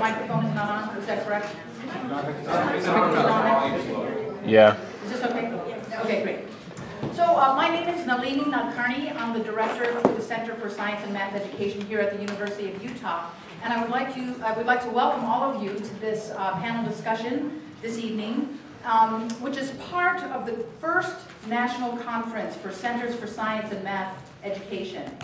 microphone is not on, is that correct? Yeah. Is this okay? Okay, great. So my name is Nalini Nadkarni. I'm the director for the Center for Science and Math Education here at the University of Utah. And I would like to welcome all of you to this panel discussion this evening, which is part of the first national conference for Centers for Science and Math Education.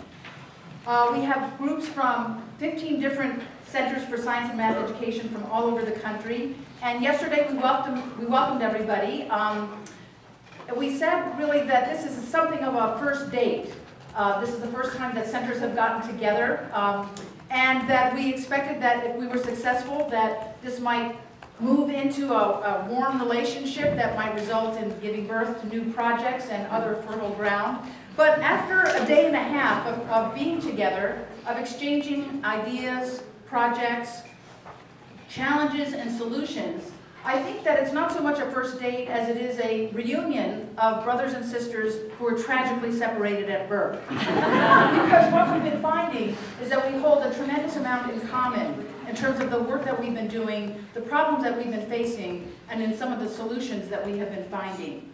We have groups from 15 different Centers for Science and Math Education from all over the country. And yesterday we welcomed everybody. We said really that this is something of a first date. This is the first time that centers have gotten together. And that we expected that if we were successful, that this might move into a warm relationship that might result in giving birth to new projects and other fertile ground. But after a day and a half of being together, of exchanging ideas, projects, challenges, and solutions, I think that it's not so much a first date as it is a reunion of brothers and sisters who were tragically separated at birth. Because what we've been finding is that we hold a tremendous amount in common in terms of the work that we've been doing, the problems that we've been facing, and in some of the solutions that we have been finding.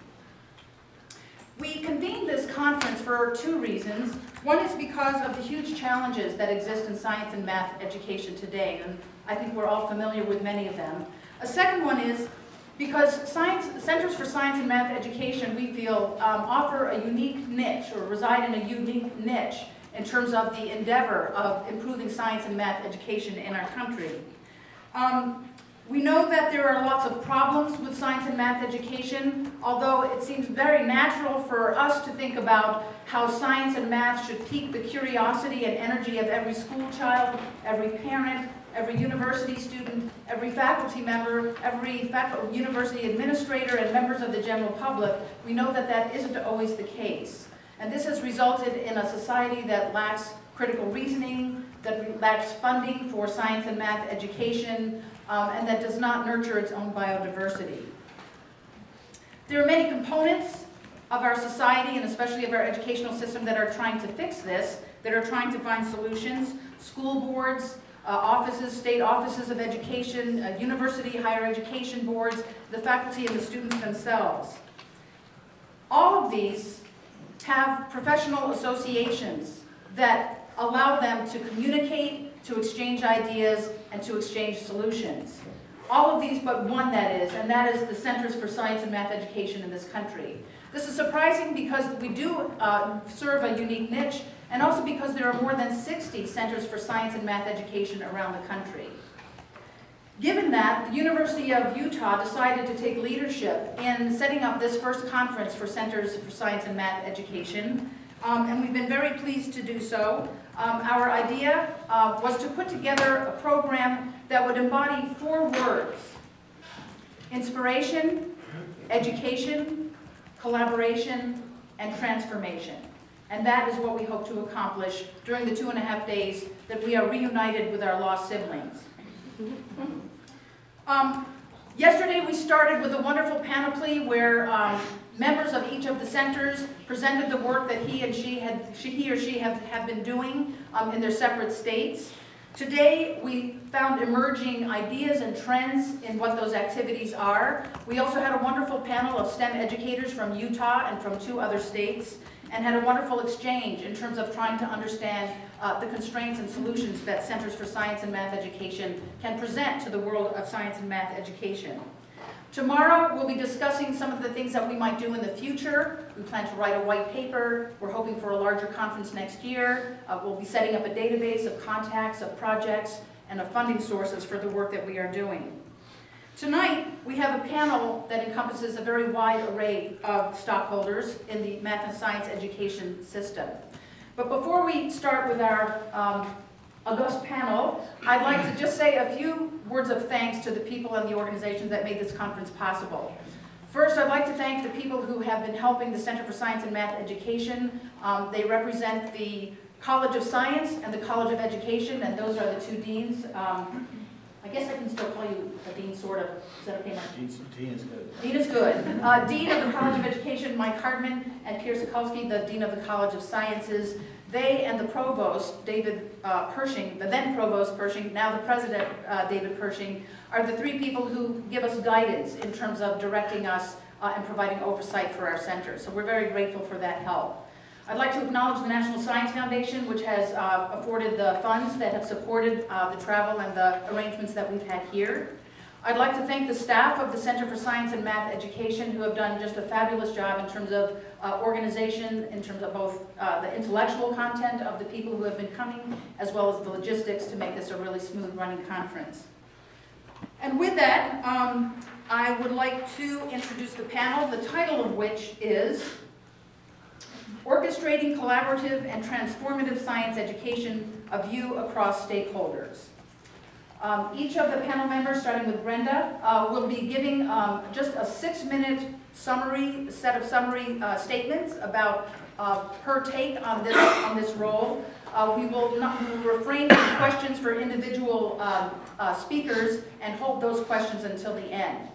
We convened this conference for two reasons. One is because of the huge challenges that exist in science and math education today, and I think we're all familiar with many of them. A second one is because Centers for Science and Math Education, we feel, offer a unique niche, or reside in a unique niche in terms of the endeavor of improving science and math education in our country. We know that there are lots of problems with science and math education, although it seems very natural for us to think about how science and math should pique the curiosity and energy of every school child, every parent, every university student, every faculty member, every university administrator, and members of the general public. We know that that isn't always the case. And this has resulted in a society that lacks critical reasoning, that lacks funding for science and math education, and that does not nurture its own biodiversity. There are many components of our society, and especially of our educational system, that are trying to fix this, that are trying to find solutions. School boards, offices, state offices of education, university higher education boards, the faculty and the students themselves. All of these have professional associations that allow them to communicate, to exchange ideas, and to exchange solutions. All of these but one, that is, and that is the Centers for Science and Math Education in this country. This is surprising because we do serve a unique niche, and also because there are more than 60 Centers for Science and Math Education around the country. Given that, the University of Utah decided to take leadership in setting up this first conference for Centers for Science and Math Education, and we've been very pleased to do so. Our idea was to put together a program that would embody 4 words: inspiration, education, collaboration, and transformation. And that is what we hope to accomplish during the 2.5 days that we are reunited with our lost siblings. Yesterday we started with a wonderful panoply where members of each of the centers presented the work that he or she have been doing in their separate states. Today we found emerging ideas and trends in what those activities are. We also had a wonderful panel of STEM educators from Utah and from 2 other states, and had a wonderful exchange in terms of trying to understand the constraints and solutions that Centers for Science and Math Education can present to the world of science and math education. Tomorrow we'll be discussing some of the things that we might do in the future. We plan to write a white paper. We're hoping for a larger conference next year. We'll be setting up a database of contacts, of projects, and of funding sources for the work that we are doing. Tonight, we have a panel that encompasses a very wide array of stockholders in the math and science education system. But before we start with our august panel, I'd like to just say a few words of thanks to the people and the organizations that made this conference possible. First, I'd like to thank the people who have been helping the Center for Science and Math Education. They represent the College of Science and the College of Education, and those are the 2 deans. I guess I can still call you a dean, sort of. Is that okay, Mike? Dean is good. Dean is good. Dean of the College of Education, Mike Hardman, and Pierre Sokolsky, the Dean of the College of Sciences. They and the provost, David Pershing, the then provost Pershing, now the president, David Pershing, are the three people who give us guidance in terms of directing us and providing oversight for our center. So we're very grateful for that help. I'd like to acknowledge the National Science Foundation, which has afforded the funds that have supported the travel and the arrangements that we've had here. I'd like to thank the staff of the Center for Science and Math Education, who have done just a fabulous job in terms of organization, in terms of both the intellectual content of the people who have been coming, as well as the logistics to make this a really smooth running conference. And with that, I would like to introduce the panel, the title of which is Orchestrating Collaborative and Transformative Science Education, A View Across Stakeholders. Each of the panel members, starting with Brenda, will be giving just a 6-minute set of summary statements about her take on this role. We will refrain from questions for individual speakers and hold those questions until the end.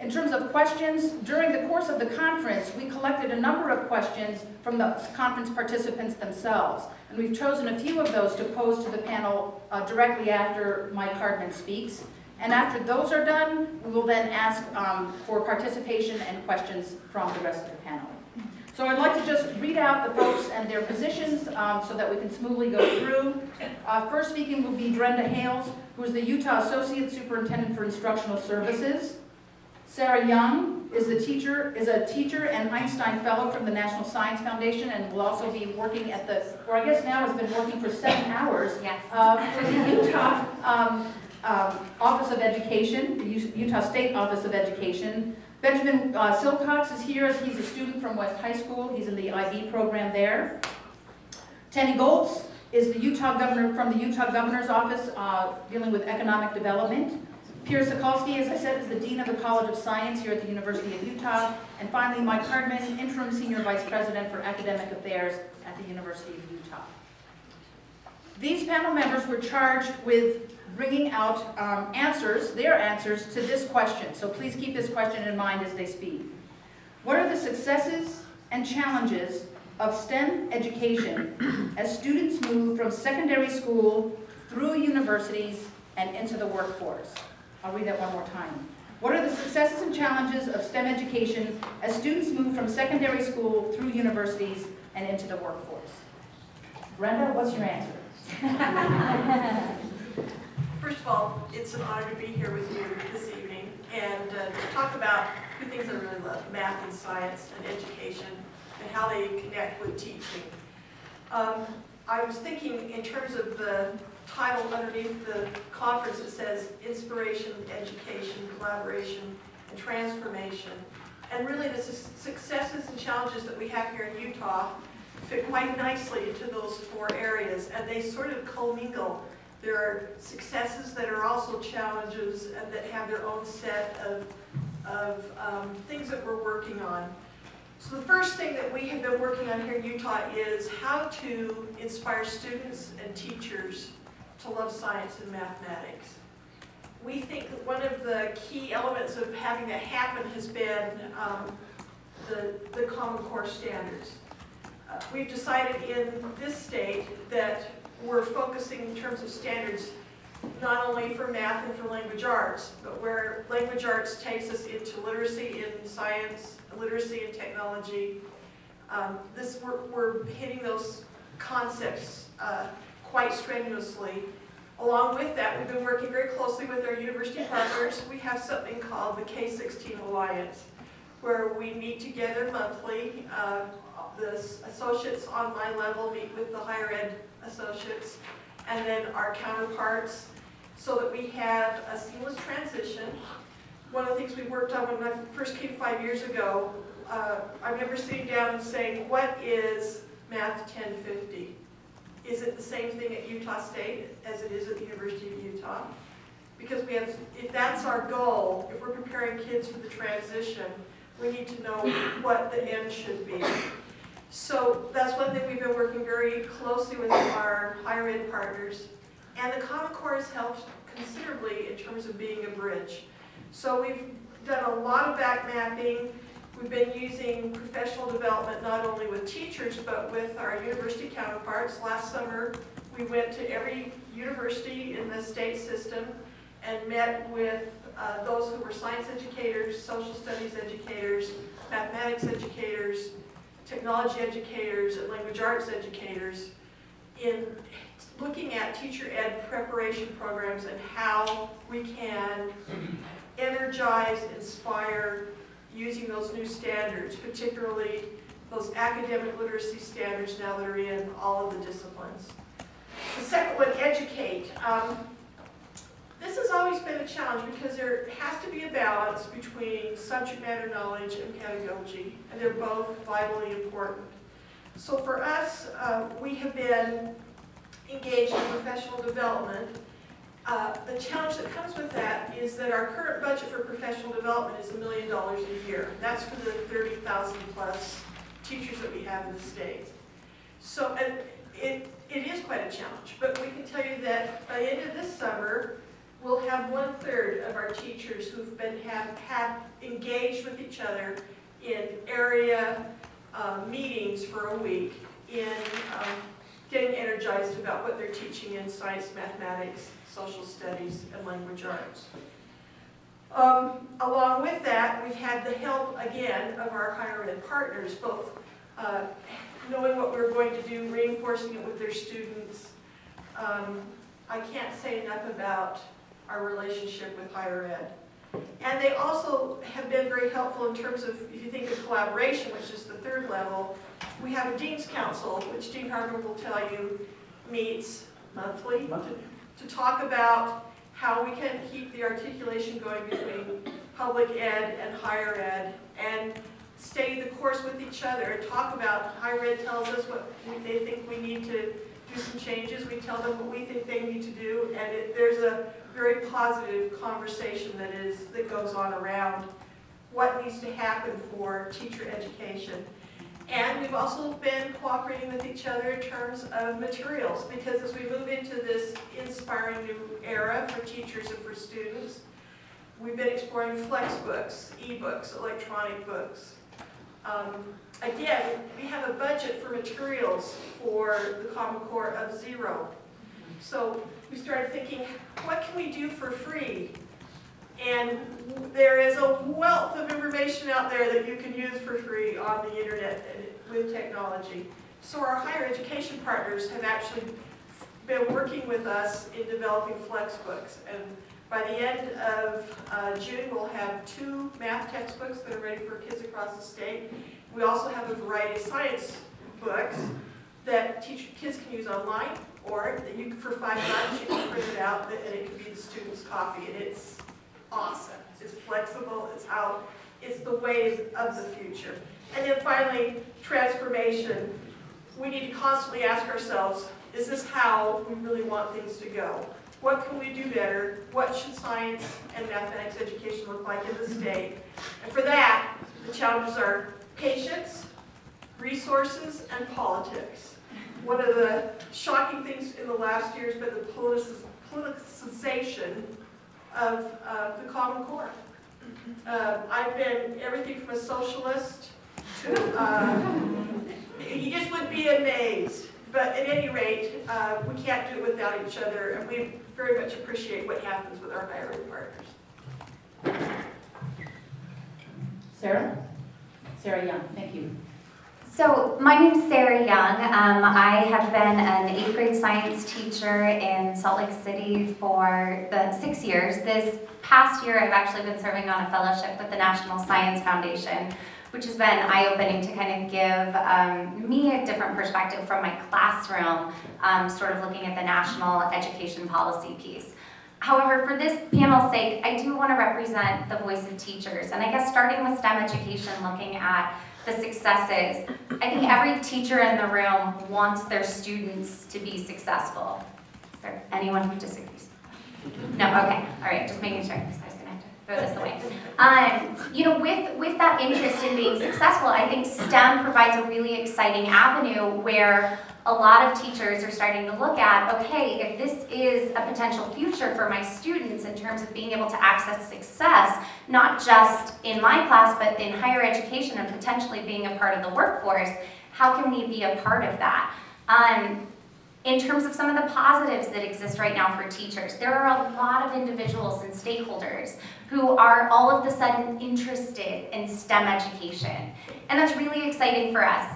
In terms of questions, during the course of the conference, we collected a number of questions from the conference participants themselves. And we've chosen a few of those to pose to the panel directly after Mike Hardman speaks. And after those are done, we will then ask for participation and questions from the rest of the panel. So I'd like to just read out the folks and their positions so that we can smoothly go through. First speaking will be Brenda Hales, who is the Utah Associate Superintendent for Instructional Services. Sarah Young is a teacher and Einstein Fellow from the National Science Foundation, and will also be working at the, or I guess now has been working for 7 hours for the Utah Office of Education, the Utah State Office of Education. Benjamin Silcox is here as he's a student from West High School. He's in the IB program there. Tenny Goltz is the Utah Governor from the Utah Governor's Office dealing with economic development. Pierre Sokolsky, as I said, is the Dean of the College of Science here at the University of Utah. And finally, Mike Hardman, Interim Senior Vice President for Academic Affairs at the University of Utah. These panel members were charged with bringing out their answers to this question. So please keep this question in mind as they speak. What are the successes and challenges of STEM education as students move from secondary school through universities and into the workforce? I'll read that one more time. What are the successes and challenges of STEM education as students move from secondary school through universities and into the workforce? Brenda, what's your answer? First of all, it's an honor to be here with you this evening and to talk about two things I really love, math and science and education and how they connect with teaching. I was thinking in terms of the title underneath the conference, it says Inspiration, Education, Collaboration, and Transformation. And really the successes and challenges that we have here in Utah fit quite nicely into those 4 areas, and they sort of commingle. There are successes that are also challenges and that have their own set of things that we're working on. So the first thing that we have been working on here in Utah is how to inspire students and teachers to love science and mathematics. We think that one of the key elements of having that happen has been the Common Core standards. We've decided in this state that we're focusing in terms of standards not only for math and for language arts, but where language arts takes us into literacy in science, literacy in technology. We're hitting those concepts quite strenuously. Along with that, we've been working very closely with our university partners. We have something called the K-16 Alliance, where we meet together monthly. The associates on my level meet with the higher ed associates, and then our counterparts, so that we have a seamless transition. One of the things we worked on when I first came 5 years ago, I remember sitting down and saying, what is Math 1050? Is it the same thing at Utah State as it is at the University of Utah? Because we have, if that's our goal, if we're preparing kids for the transition, we need to know what the end should be. So that's one thing we've been working very closely with our higher ed partners. And the Common Core has helped considerably in terms of being a bridge. So we've done a lot of back mapping. We've been using professional development not only with teachers, but with our university counterparts. Last summer, we went to every university in the state system and met with those who were science educators, social studies educators, mathematics educators, technology educators, and language arts educators in looking at teacher ed preparation programs and how we can energize, inspire, using those new standards, particularly those academic literacy standards now that are in all of the disciplines. The second one, educate. This has always been a challenge because there has to be a balance between subject matter knowledge and pedagogy, and they're both vitally important. So for us, we have been engaged in professional development. The challenge that comes with that is that our current budget for professional development is $1 million a year. That's for the 30,000 plus teachers that we have in the state. So it is quite a challenge, but we can tell you that by the end of this summer, we'll have 1/3 of our teachers who've have engaged with each other in area meetings for a week in getting energized about what they're teaching in science, mathematics, social studies, and language arts. Along with that, we've had the help, again, of our higher ed partners, both knowing what we're going to do, reinforcing it with their students. I can't say enough about our relationship with higher ed. And they also have been very helpful in terms of, if you think of collaboration, which is the third level, we have a Dean's Council, which Dean Harper will tell you meets monthly to talk about how we can keep the articulation going between public ed and higher ed and stay the course with each other and talk about, higher ed tells us what they think we need to do some changes, we tell them what we think they need to do, and there's a very positive conversation that goes on around what needs to happen for teacher education. And we've also been cooperating with each other in terms of materials, because as we move into this inspiring new era for teachers and for students, we've been exploring flexbooks, e-books, electronic books. Again, we have a budget for materials for the Common Core of 0. So we started thinking, what can we do for free? And there is a wealth of information out there that you can use for free on the internet with technology. So our higher education partners have actually been working with us in developing flexbooks. And by the end of June, we'll have 2 math textbooks that are ready for kids across the state. We also have a variety of science books that kids can use online, or that you, for $5 you can print it out and it can be the student's copy. And it's awesome. It's flexible. It's the wave of the future. And then finally, transformation. We need to constantly ask ourselves, is this how we really want things to go? What can we do better? What should science and mathematics education look like in the state? And for that, the challenges are patience, resources, and politics. One of the shocking things in the last year has been the politicization of the Common Core. I've been everything from a socialist to, you just would be amazed. But at any rate, we can't do it without each other, and we very much appreciate what happens with our higher ed partners. Sarah? Sarah Young, thank you. So my name is Sarah Young. I have been an 8th grade science teacher in Salt Lake City for the 6 years. This past year, I've actually been serving on a fellowship with the National Science Foundation, which has been eye-opening to kind of give me a different perspective from my classroom, sort of looking at the national education policy piece. However, for this panel's sake, I do want to represent the voice of teachers, and I guess starting with STEM education, looking at the successes. I think every teacher in the room wants their students to be successful. Is there anyone who disagrees? No, okay, all right, just making sure, because I was gonna have to throw this away. You know, with that interest in being successful, I think STEM provides a really exciting avenue where a lot of teachers are starting to look at, okay, if this is a potential future for my students in terms of being able to access success, not just in my class, but in higher education and potentially being a part of the workforce, how can we be a part of that? In terms of some of the positives that exist right now for teachers, there are a lot of individuals and stakeholders who are all of a sudden interested in STEM education. And that's really exciting for us,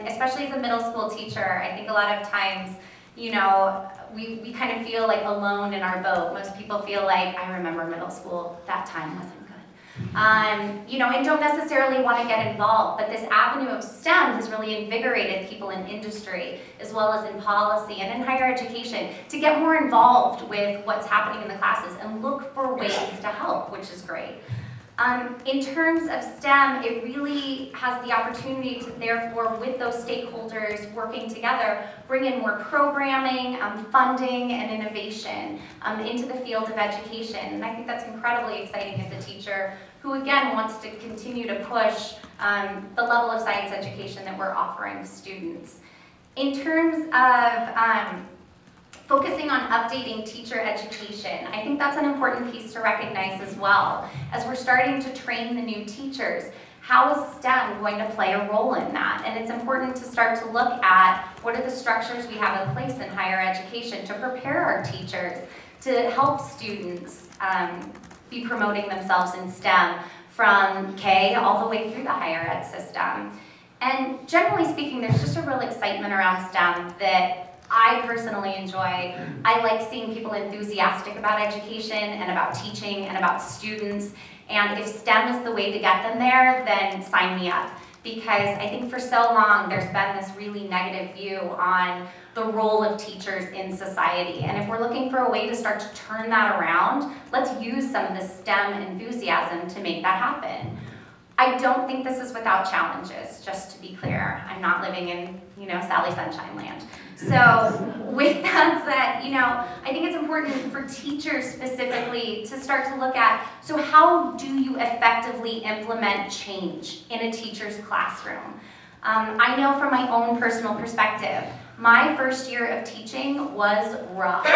especially as a middle school teacher. I think a lot of times, you know, we kind of feel like alone in our boat. Most people feel like, I remember middle school, that time wasn't good. You know, and don't necessarily want to get involved, but this avenue of STEM has really invigorated people in industry, as well as in policy and in higher education, to get more involved with what's happening in the classes and look for ways to help, which is great. In terms of STEM, it really has the opportunity to, therefore, with those stakeholders working together, bring in more programming, funding, and innovation into the field of education. And I think that's incredibly exciting as a teacher who, again, wants to continue to push the level of science education that we're offering students. In terms of focusing on updating teacher education, I think that's an important piece to recognize as well. As we're starting to train the new teachers, how is STEM going to play a role in that? And it's important to start to look at what are the structures we have in place in higher education to prepare our teachers to help students be promoting themselves in STEM from K all the way through the higher ed system. And generally speaking, there's just a real excitement around STEM that I personally enjoy. I like seeing people enthusiastic about education and about teaching and about students. And if STEM is the way to get them there, then sign me up. Because I think for so long there's been this really negative view on the role of teachers in society. And if we're looking for a way to start to turn that around, let's use some of the STEM enthusiasm to make that happen. I don't think this is without challenges, just to be clear. I'm not living in, you know, Sally Sunshine Land. So with that said, you know, I think it's important for teachers specifically to start to look at, so how do you effectively implement change in a teacher's classroom? I know from my own personal perspective, my first year of teaching was rough.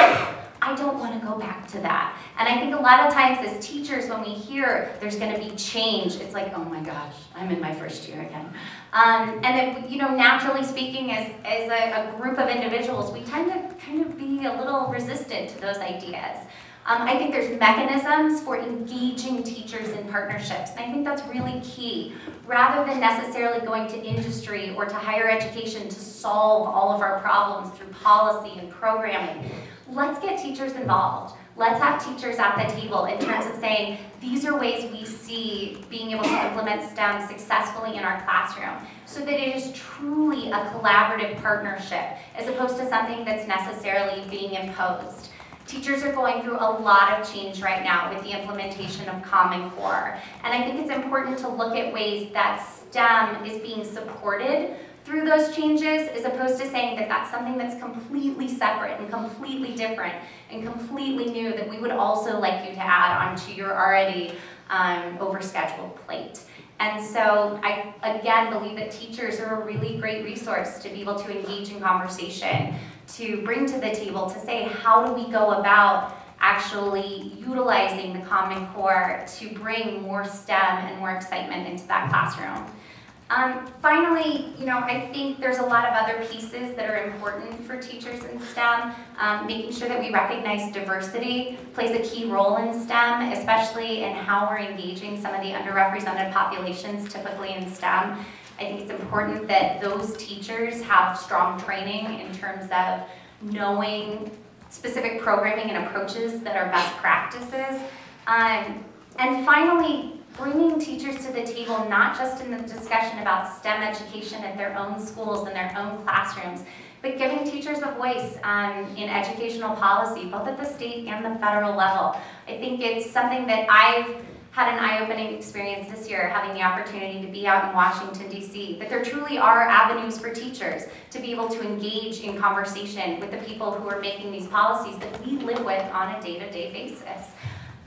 I don't want to go back to that. And I think a lot of times as teachers, when we hear there's going to be change, it's like, oh my gosh, I'm in my first year again. And that, you know, naturally speaking, as a group of individuals, we tend to kind of be a little resistant to those ideas. I think there's mechanisms for engaging teachers in partnerships, and I think that's really key. Rather than necessarily going to industry or to higher education to solve all of our problems through policy and programming, let's get teachers involved. Let's have teachers at the table in terms of saying, these are ways we see being able to implement STEM successfully in our classroom, so that it is truly a collaborative partnership as opposed to something that's necessarily being imposed. Teachers are going through a lot of change right now with the implementation of Common Core. And I think it's important to look at ways that STEM is being supported through those changes, as opposed to saying that that's something that's completely separate and completely different and completely new that we would also like you to add onto your already overscheduled plate. And so I, again, believe that teachers are a really great resource to be able to engage in conversation, to bring to the table, to say, how do we go about actually utilizing the Common Core to bring more STEM and more excitement into that classroom. Finally, you know, I think there's a lot of other pieces that are important for teachers in STEM. Making sure that we recognize diversity plays a key role in STEM, especially in how we're engaging some of the underrepresented populations typically in STEM. I think it's important that those teachers have strong training in terms of knowing specific programming and approaches that are best practices. And finally, bringing teachers to the table, not just in the discussion about STEM education at their own schools and their own classrooms, but giving teachers a voice in educational policy, both at the state and the federal level. I think it's something that I've had an eye-opening experience this year, having the opportunity to be out in Washington, D.C., that there truly are avenues for teachers to be able to engage in conversation with the people who are making these policies that we live with on a day-to-day basis.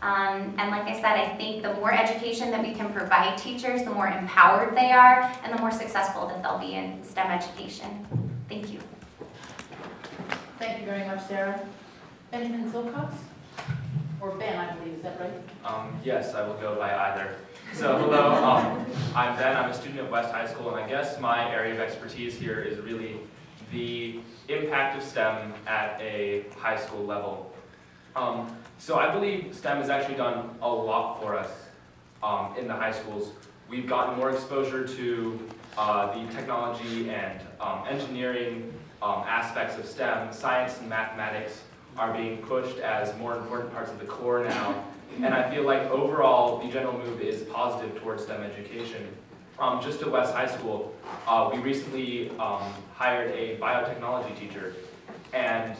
And like I said, I think the more education that we can provide teachers, the more empowered they are, and the more successful that they'll be in STEM education. Thank you. Thank you very much, Sarah. Benjamin Silcox? Or Ben, I believe, is that right? Yes, I will go by either. So hello, I'm Ben, I'm a student at West High School, and I guess my area of expertise here is really the impact of STEM at a high school level. So I believe STEM has actually done a lot for us in the high schools. We've gotten more exposure to the technology and engineering aspects of STEM. Science and mathematics are being pushed as more important parts of the core now. And I feel like overall, the general move is positive towards STEM education. Just at West High School, we recently hired a biotechnology teacher. And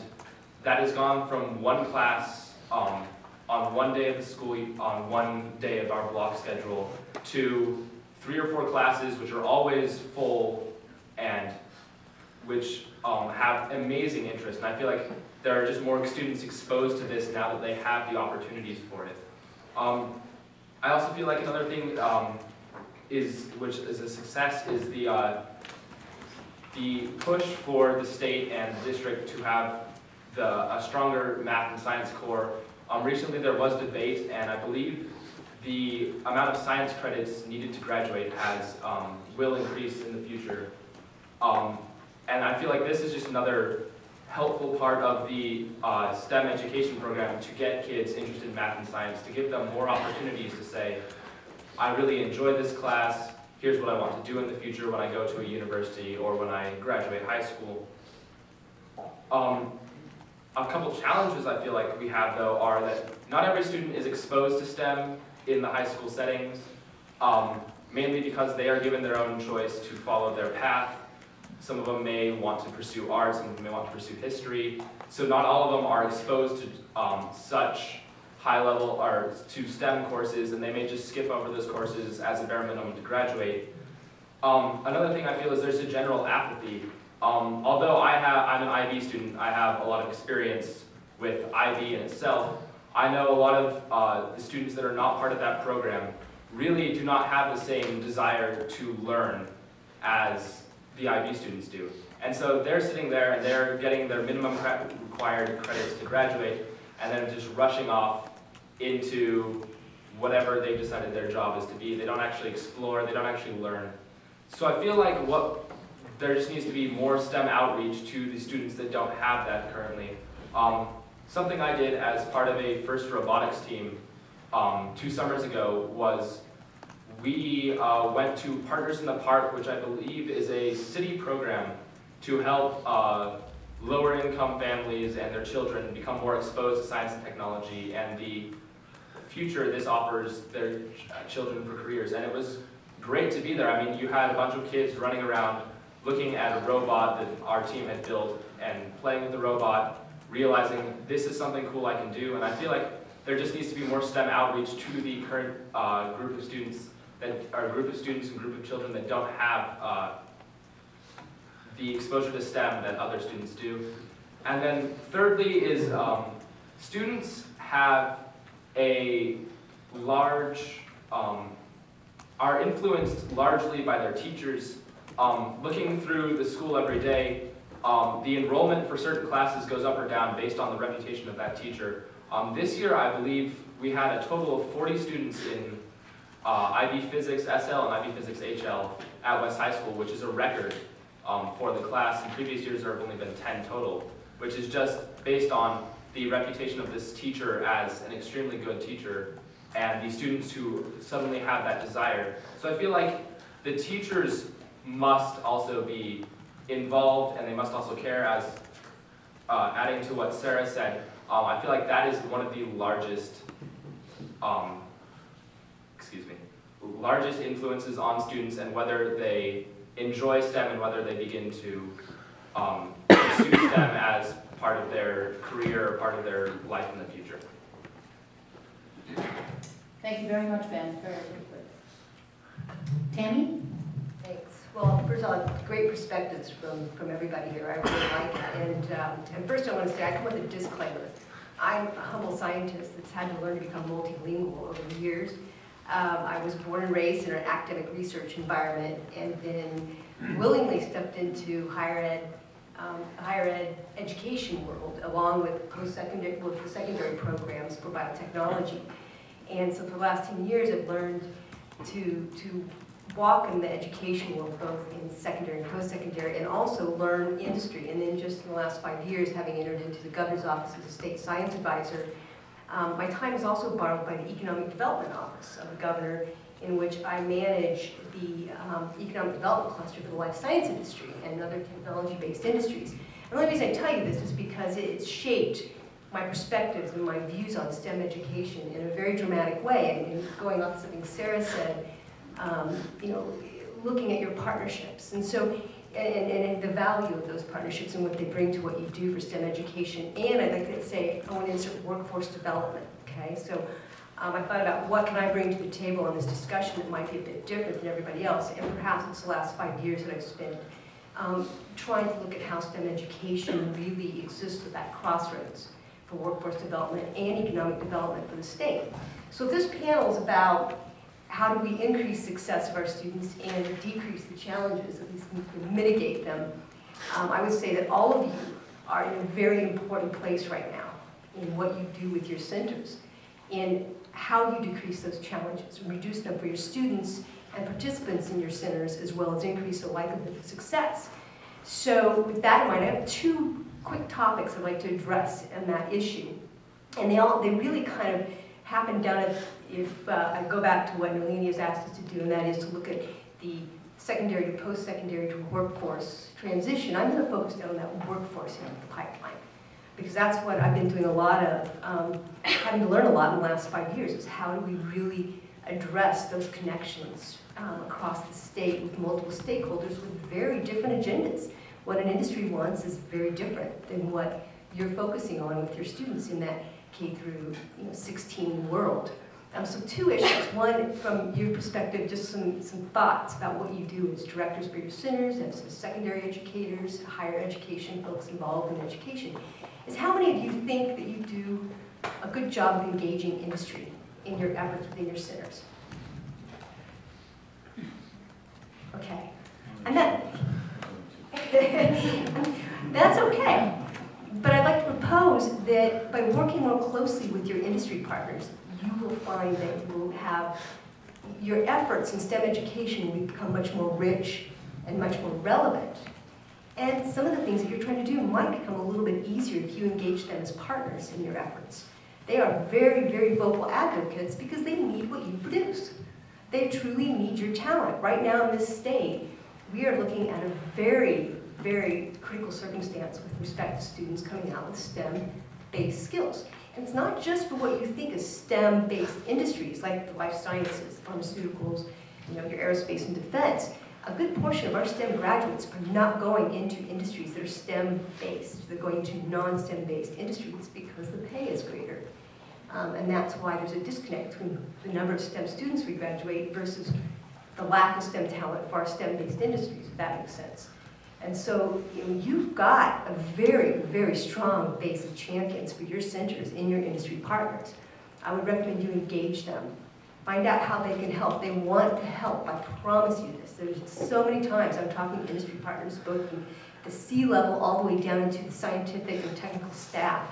that has gone from one class on one day of the school, on one day of our block schedule, to 3 or 4 classes which are always full and which have amazing interest. And I feel like there are just more students exposed to this now that they have the opportunities for it. I also feel like another thing which is a success is the push for the state and the district to have a stronger math and science core. Recently there was debate, and I believe the amount of science credits needed to graduate will increase in the future. And I feel like this is just another helpful part of the STEM education program to get kids interested in math and science, to give them more opportunities to say, I really enjoy this class, here's what I want to do in the future when I go to a university or when I graduate high school. A couple challenges I feel like we have, though, are that not every student is exposed to STEM in the high school settings, mainly because they are given their own choice to follow their path. Some of them may want to pursue art, some of them may want to pursue history. So not all of them are exposed to such high level or to STEM courses, and they may just skip over those courses as a bare minimum to graduate. Another thing I feel is there's a general apathy. Although I'm an IB student, I have a lot of experience with IB in itself. I know a lot of the students that are not part of that program really do not have the same desire to learn as the IB students do. And so they're sitting there and they're getting their minimum required credits to graduate, and then just rushing off into whatever they've decided their job is to be. They don't actually explore, they don't actually learn. So I feel like there just needs to be more STEM outreach to the students that don't have that currently. Something I did as part of a FIRST robotics team 2 summers ago was we went to Partners in the Park, which I believe is a city program to help lower income families and their children become more exposed to science and technology and the future this offers their children for careers. And it was great to be there. I mean, you had a bunch of kids running around looking at a robot that our team had built and playing with the robot, realizing this is something cool I can do. And I feel like there just needs to be more STEM outreach to the current group of students and group of children that don't have the exposure to STEM that other students do. And then thirdly is students have a large, are influenced largely by their teachers. Looking through the school every day, the enrollment for certain classes goes up or down based on the reputation of that teacher. This year, I believe, we had a total of 40 students in IB Physics SL and IB Physics HL at West High School, which is a record for the class. In previous years, there have only been 10 total, which is just based on the reputation of this teacher as an extremely good teacher and the students who suddenly have that desire. So I feel like the teachers must also be involved and they must also care, as adding to what Sarah said. I feel like that is one of the largest largest influences on students and whether they enjoy STEM and whether they begin to pursue STEM as part of their career or part of their life in the future. Thank you very much, Ben. Very quickly. Tammy? Thanks. Well, first of all, great perspectives from everybody here. I really like it. And first I want to say, I come with a disclaimer. I'm a humble scientist that's had to learn to become multilingual over the years. I was born and raised in an academic research environment and then willingly stepped into higher ed higher ed education world, along with post-secondary, with the secondary programs for biotechnology. And so for the last 10 years, I've learned to walk in the education world, both in secondary and post-secondary, and also learn industry. And then just in the last 5 years, having entered into the governor's office as a state science advisor, my time is also borrowed by the Economic Development Office of the governor, in which I manage the economic development cluster for the life science industry and other technology-based industries. And the only reason I tell you this is because it's shaped my perspectives and my views on STEM education in a very dramatic way. And going off something Sarah said, you know, looking at your partnerships. And so, and the value of those partnerships and what they bring to what you do for STEM education. And I'd like to say, I want to insert workforce development, okay? So I thought about what can I bring to the table in this discussion that might be a bit different than everybody else. And perhaps it's the last 5 years that I've spent trying to look at how STEM education really exists at that crossroads for workforce development and economic development for the state. So this panel is about how do we increase success of our students and decrease the challenges, at least mitigate them. I would say that all of you are in a very important place right now in what you do with your centers, in how you decrease those challenges and reduce them for your students and participants in your centers, as well as increase the likelihood of success. So with that in mind, I have 2 quick topics I'd like to address on that issue. And they really kind of happen down at, if I go back to what Nalini has asked us to do, and that is to look at the secondary to post-secondary to workforce transition. I'm going to focus down on that workforce end of the pipeline, because that's what I've been doing a lot of, having to learn a lot in the last 5 years, is how do we really address those connections across the state with multiple stakeholders with very different agendas. What an industry wants is very different than what you're focusing on with your students in that K through 16 world. So 2 issues. One, from your perspective, just some thoughts about what you do as directors for your centers, as secondary educators, higher education folks involved in education, is how many of you think that you do a good job of engaging industry in your efforts within your centers? Okay. And that's okay. But I'd like to propose that by working more closely with your industry partners, you will find that you will have your efforts in STEM education will become much more rich and much more relevant. And some of the things that you're trying to do might become a little bit easier if you engage them as partners in your efforts. They are very, very vocal advocates because they need what you produce. They truly need your talent. Right now in this state, we are looking at a very, very critical circumstance with respect to students coming out with STEM-based skills. And it's not just for what you think is STEM-based industries, like the life sciences, pharmaceuticals, your aerospace and defense. A good portion of our STEM graduates are not going into industries that are STEM-based. They're going to non-STEM-based industries because the pay is greater. And that's why there's a disconnect between the number of STEM students we graduate versus the lack of STEM talent for our STEM-based industries, if that makes sense. And so you've got a very, very strong base of champions for your centers in your industry partners. I would recommend you engage them. Find out how they can help. They want to help, I promise you this. There's so many times I'm talking to industry partners, both from the C-level all the way down into the scientific and technical staff.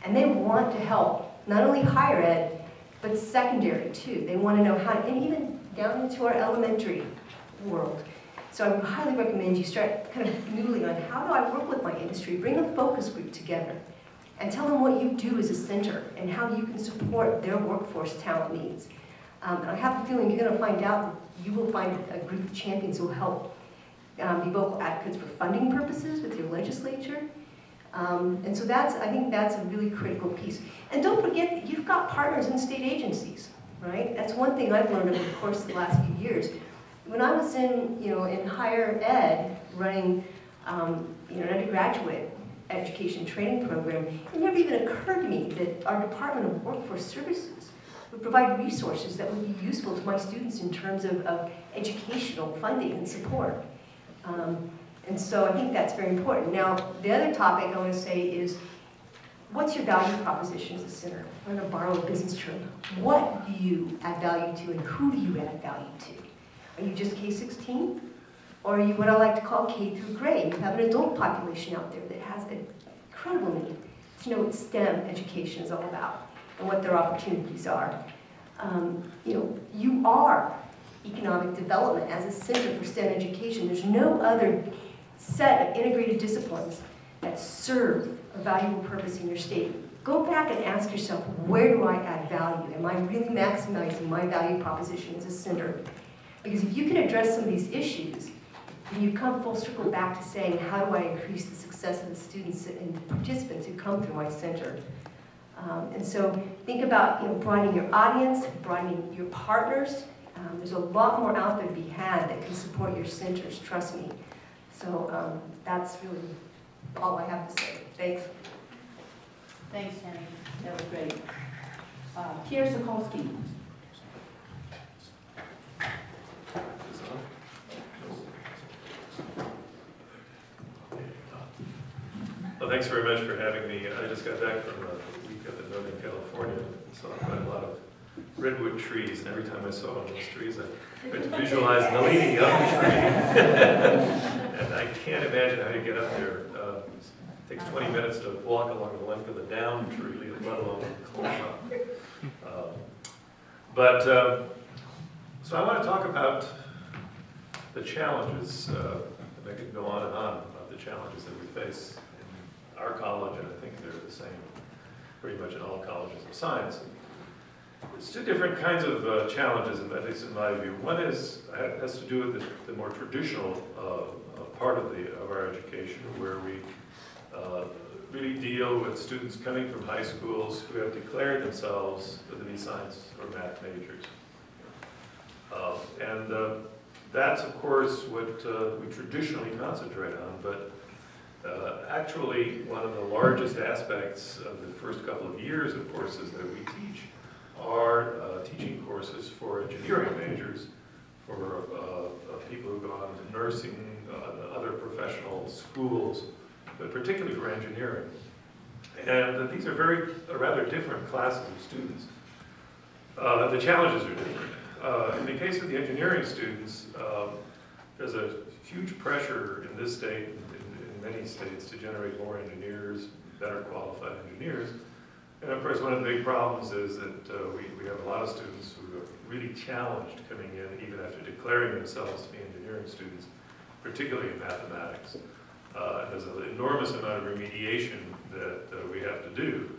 And they want to help, not only higher ed, but secondary too. They want to know how, and even down into our elementary world. So I would highly recommend you start kind of noodling on how do I work with my industry, bring a focus group together, and tell them what you do as a center and how you can support their workforce talent needs. And I have a feeling you're going to find out that you will find a group of champions who will help be vocal advocates for funding purposes with your legislature. And so I think that's a really critical piece. And don't forget that you've got partners in state agencies, right? That's one thing I've learned over the course of the last few years. When I was in higher ed running an undergraduate education training program, it never even occurred to me that our Department of Workforce Services would provide resources that would be useful to my students in terms of educational funding and support. And so I think that's very important. Now, the other topic I want to say is, what's your value proposition as a center? I'm going to borrow a business term. What do you add value to and who do you add value to? Are you just K-16? or what I like to call K through grade. You have an adult population out there that has an incredible need to know what STEM education is all about and what their opportunities are. You are economic development as a center for STEM education. There's no other set of integrated disciplines that serve a valuable purpose in your state. Go back and ask yourself, where do I add value? Am I really maximizing my value proposition as a center? Because if you can address some of these issues, then you come full circle back to saying, how do I increase the success of the students and the participants who come through my center? And so think about broadening your audience, broadening your partners. There's a lot more out there to be had that can support your centers, trust me. So that's really all I have to say. Thanks. Thanks, Jenny. That was great. Pierre Sokolsky. Well, thanks very much for having me. I just got back from a week up in Northern California, saw quite a lot of redwood trees, and every time I saw one of those trees, I tried to visualize Nalini up the tree. And I can't imagine how you get up there. It takes 20 minutes to walk along the length of the downed tree, let alone climb up. So I want to talk about the challenges, and I could go on and on about the challenges that we face in our college, and I think they're the same pretty much in all colleges of science. There's two different kinds of challenges, at least in my view. One has to do with the more traditional part of our education, where we really deal with students coming from high schools who have declared themselves to be science or math majors. That's, of course, what we traditionally concentrate on, but actually, one of the largest aspects of the first couple of years of courses that we teach are teaching courses for engineering majors, for people who go on to nursing, other professional schools, but particularly for engineering. And these are rather different classes of students. The challenges are different. In the case of the engineering students, there's a huge pressure in this state, in many states, to generate more engineers, better qualified engineers. And of course, one of the big problems is that we have a lot of students who are really challenged coming in, even after declaring themselves to be engineering students, particularly in mathematics. There's an enormous amount of remediation that we have to do.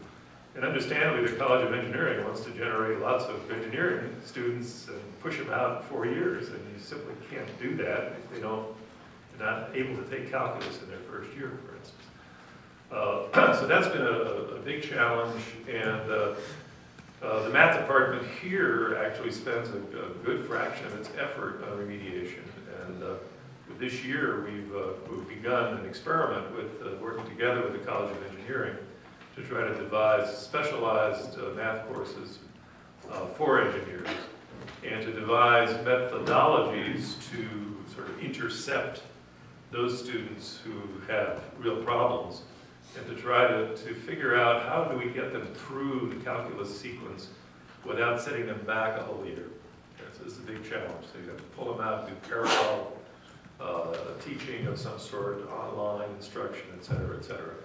And understandably, the College of Engineering wants to generate lots of engineering students and push them out in 4 years, and you simply can't do that if they're not able to take calculus in their first year, for instance. So that's been a big challenge, and the math department here actually spends a good fraction of its effort on remediation. And this year, we've begun an experiment with working together with the College of Engineering to try to devise specialized math courses for engineers, and to devise methodologies to sort of intercept those students who have real problems, and to try to figure out how do we get them through the calculus sequence without setting them back a whole year. So this is a big challenge. So you have to pull them out, do parallel teaching of some sort, online instruction, et cetera, et cetera.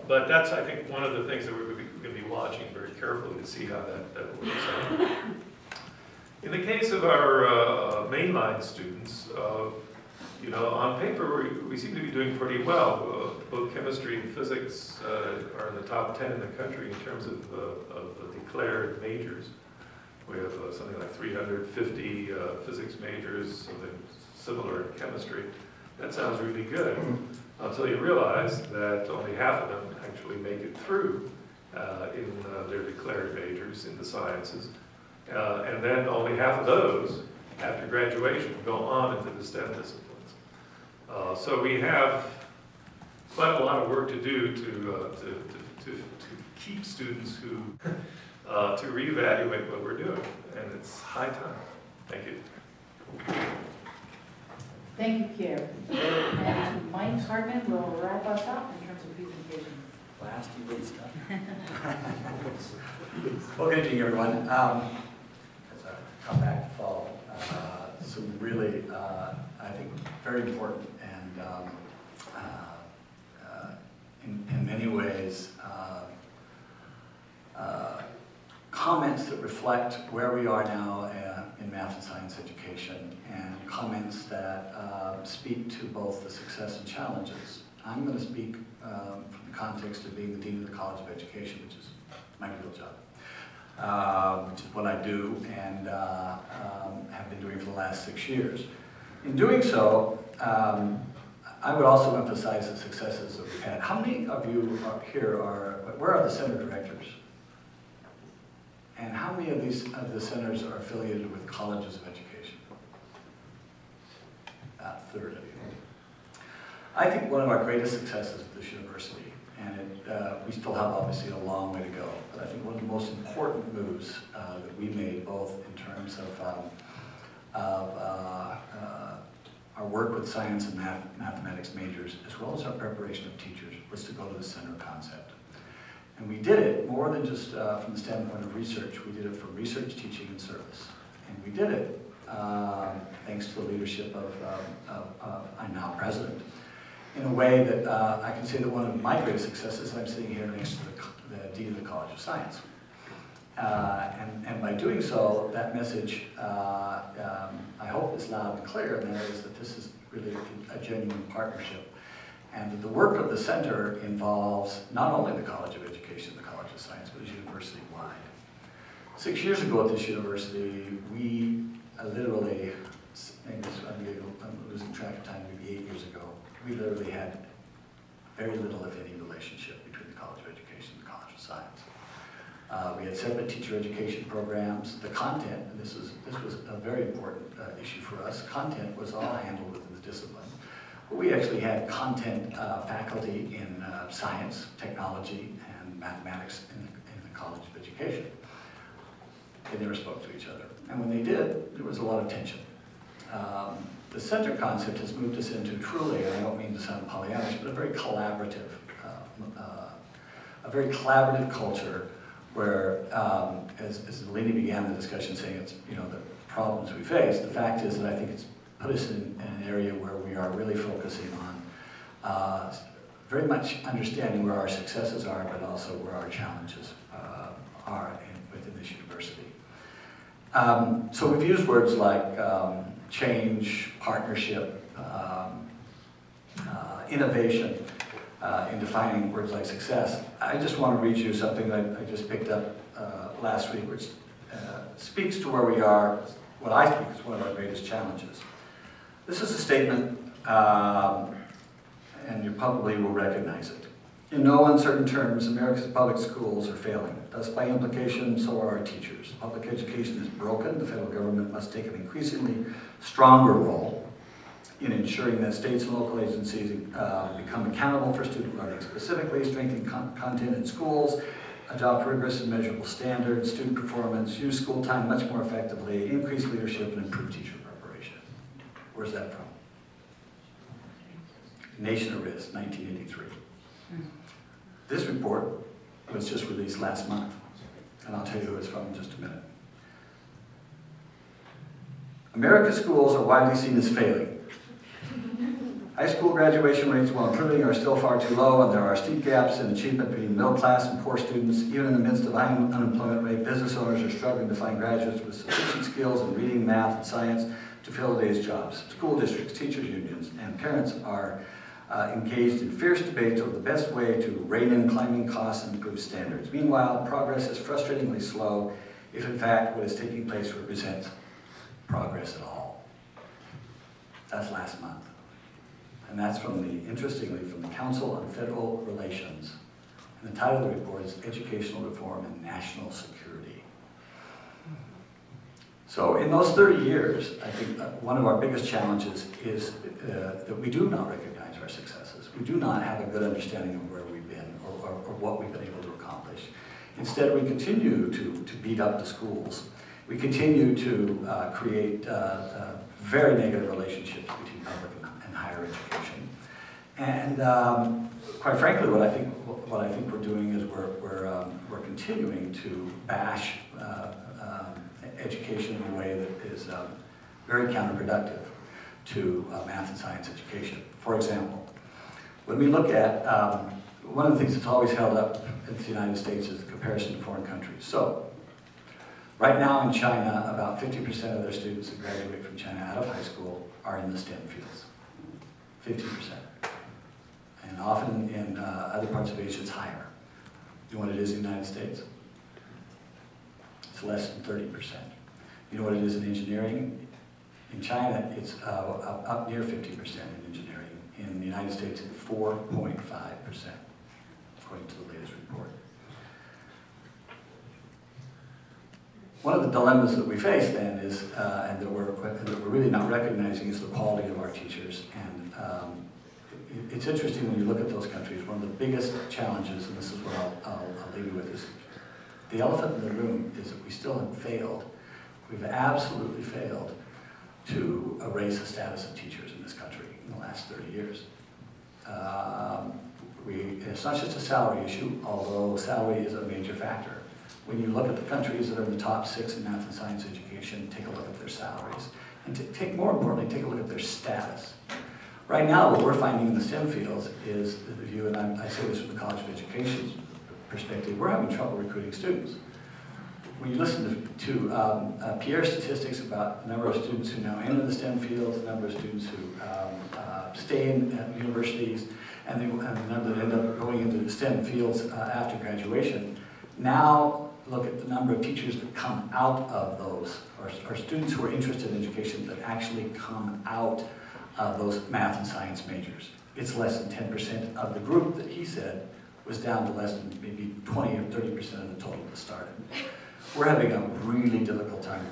But that's, I think, one of the things that we're going to be watching very carefully to see how that works out. In the case of our mainline students, on paper we seem to be doing pretty well. Both chemistry and physics are in the top 10 in the country in terms of declared majors. We have something like 350 physics majors, something similar in chemistry. That sounds really good, until you realize that only half of them actually make it through in their declared majors in the sciences. And then only half of those, after graduation, go on into the STEM disciplines. So we have quite a lot of work to do to keep students who, to reevaluate what we're doing, and it's high time. Thank you. Thank you, Pierre. And Mike Hartman will wrap us up in terms of presentation. Last you good stuff. Well, good evening, everyone. As I come back to fall, some really, I think, very important, and in many ways, comments that reflect where we are now in math and science education, and comments that speak to both the success and challenges. I'm going to speak from the context of being the Dean of the College of Education, which is my real job, which is what I do and have been doing for the last 6 years. In doing so, I would also emphasize the successes that we've had. How many of you here where are the center directors? And how many of the centers are affiliated with colleges of education? About a third of you. I think one of our greatest successes at this university, and we still have obviously a long way to go, but I think one of the most important moves that we made, both in terms of our work with science and mathematics majors, as well as our preparation of teachers, was to go to the center concept. And we did it more than just from the standpoint of research. We did it from research, teaching, and service. And we did it thanks to the leadership of our now president, in a way that I can say that one of my greatest successes, I'm sitting here next to the Dean of the College of Science. And by doing so, that message, I hope, is loud and clear, and that is that this is really a genuine partnership. And that the work of the center involves not only the College of Education, the College of Science, but is university-wide. 6 years ago at this university, we literally, I'm losing track of time, maybe 8 years ago, we literally had very little, if any, relationship between the College of Education and the College of Science. We had separate teacher education programs. The content, and this was a very important issue for us, content was all handled within the discipline. But we actually had content faculty in science, technology, and mathematics in the College of Education. They never spoke to each other. And when they did, there was a lot of tension. The center concept has moved us into truly, and I don't mean to sound Pollyannish, but a very collaborative culture where, as Nalini began the discussion saying it's, the problems we face, the fact is that I think it's put us in an area where we are really focusing on very much understanding where our successes are, but also where our challenges are within this university. So we've used words like change, partnership, innovation in defining words like success. I just want to read you something that I just picked up last week, which speaks to where we are, what I think is one of our greatest challenges. This is a statement, and you probably will recognize it. In no uncertain terms, America's public schools are failing. Thus, by implication, so are our teachers. Public education is broken. The federal government must take an increasingly stronger role in ensuring that states and local agencies become accountable for student learning, specifically strengthen content in schools, adopt rigorous and measurable standards, student performance, use school time much more effectively, increase leadership, and improve teacher preparation. Where's that from? Nation at Risk, 1983. This report was just released last month, and I'll tell you who it's from in just a minute. America's schools are widely seen as failing. High school graduation rates, while improving, are still far too low, and there are steep gaps in achievement between middle class and poor students. Even in the midst of high unemployment rate, business owners are struggling to find graduates with sufficient skills in reading, math, and science to fill today's jobs. School districts, teachers' unions, and parents are engaged in fierce debates over the best way to rein in climbing costs and improve standards. Meanwhile, progress is frustratingly slow, if in fact what is taking place represents progress at all. That's last month. And that's interestingly, from the Council on Federal Relations. And the title of the report is Educational Reform and National Security. So in those 30 years, I think one of our biggest challenges is that we do not recognize our successes. We do not have a good understanding of where we've been or what we've been able to accomplish. Instead, we continue to beat up the schools. We continue to create very negative relationships between public and higher education. And quite frankly, what I think we're doing is we're continuing to bash education in a way that is very counterproductive. to math and science education. For example, when we look at, one of the things that's always held up in the United States is the comparison to foreign countries. So, right now in China, about 50% of their students that graduate from China out of high school are in the STEM fields. 50%. And often in other parts of Asia, it's higher. You know what it is in the United States? It's less than 30%. You know what it is in engineering? In China, it's up near 50% in engineering. In the United States, it's 4.5%, according to the latest report. One of the dilemmas that we face then is, and that we're really not recognizing, is the quality of our teachers. And it's interesting when you look at those countries, one of the biggest challenges, and this is what I'll leave you with, is the elephant in the room is that we still have failed. We've absolutely failed to raise the status of teachers in this country in the last 30 years. It's not just a salary issue, although salary is a major factor. When you look at the countries that are in the top 6 in math and science education, take a look at their salaries. And more importantly, take a look at their status. Right now, what we're finding in the STEM fields is the view, and I say this from the College of Education's perspective, we're having trouble recruiting students. When you listen to Pierre's statistics about the number of students who now enter the STEM fields, the number of students who stay in universities, and the number that end up going into the STEM fields after graduation, now look at the number of teachers that come out of those, or students who are interested in education that actually come out of those math and science majors. It's less than 10% of the group that he said was down to less than maybe 20 or 30% of the total that started. We're having a really difficult time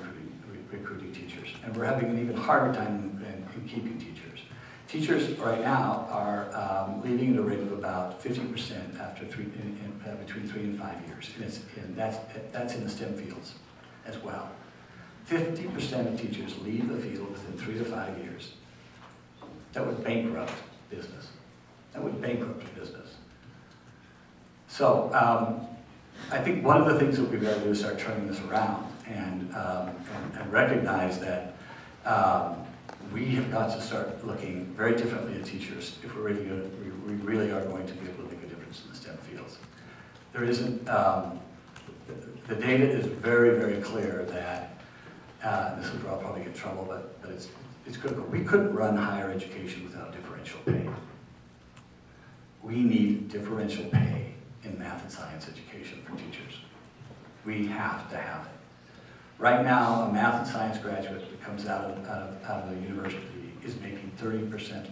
recruiting teachers, and we're having an even harder time in keeping teachers. Teachers right now are leaving at a rate of about 50% after between 3 and 5 years, and that's in the STEM fields as well. 50% of teachers leave the field within 3 to 5 years. That would bankrupt business. That would bankrupt a business. So I think one of the things that we've got to do is start turning this around and recognize that we have got to start looking very differently at teachers if we really are going to be able to make a difference in the STEM fields. There isn't, the data is very, very clear that, this is where I'll probably get in trouble, but it's critical. We couldn't run higher education without differential pay. We need differential pay in math and science education for teachers. We have to have it. Right now, a math and science graduate that comes out of the university is making 30%,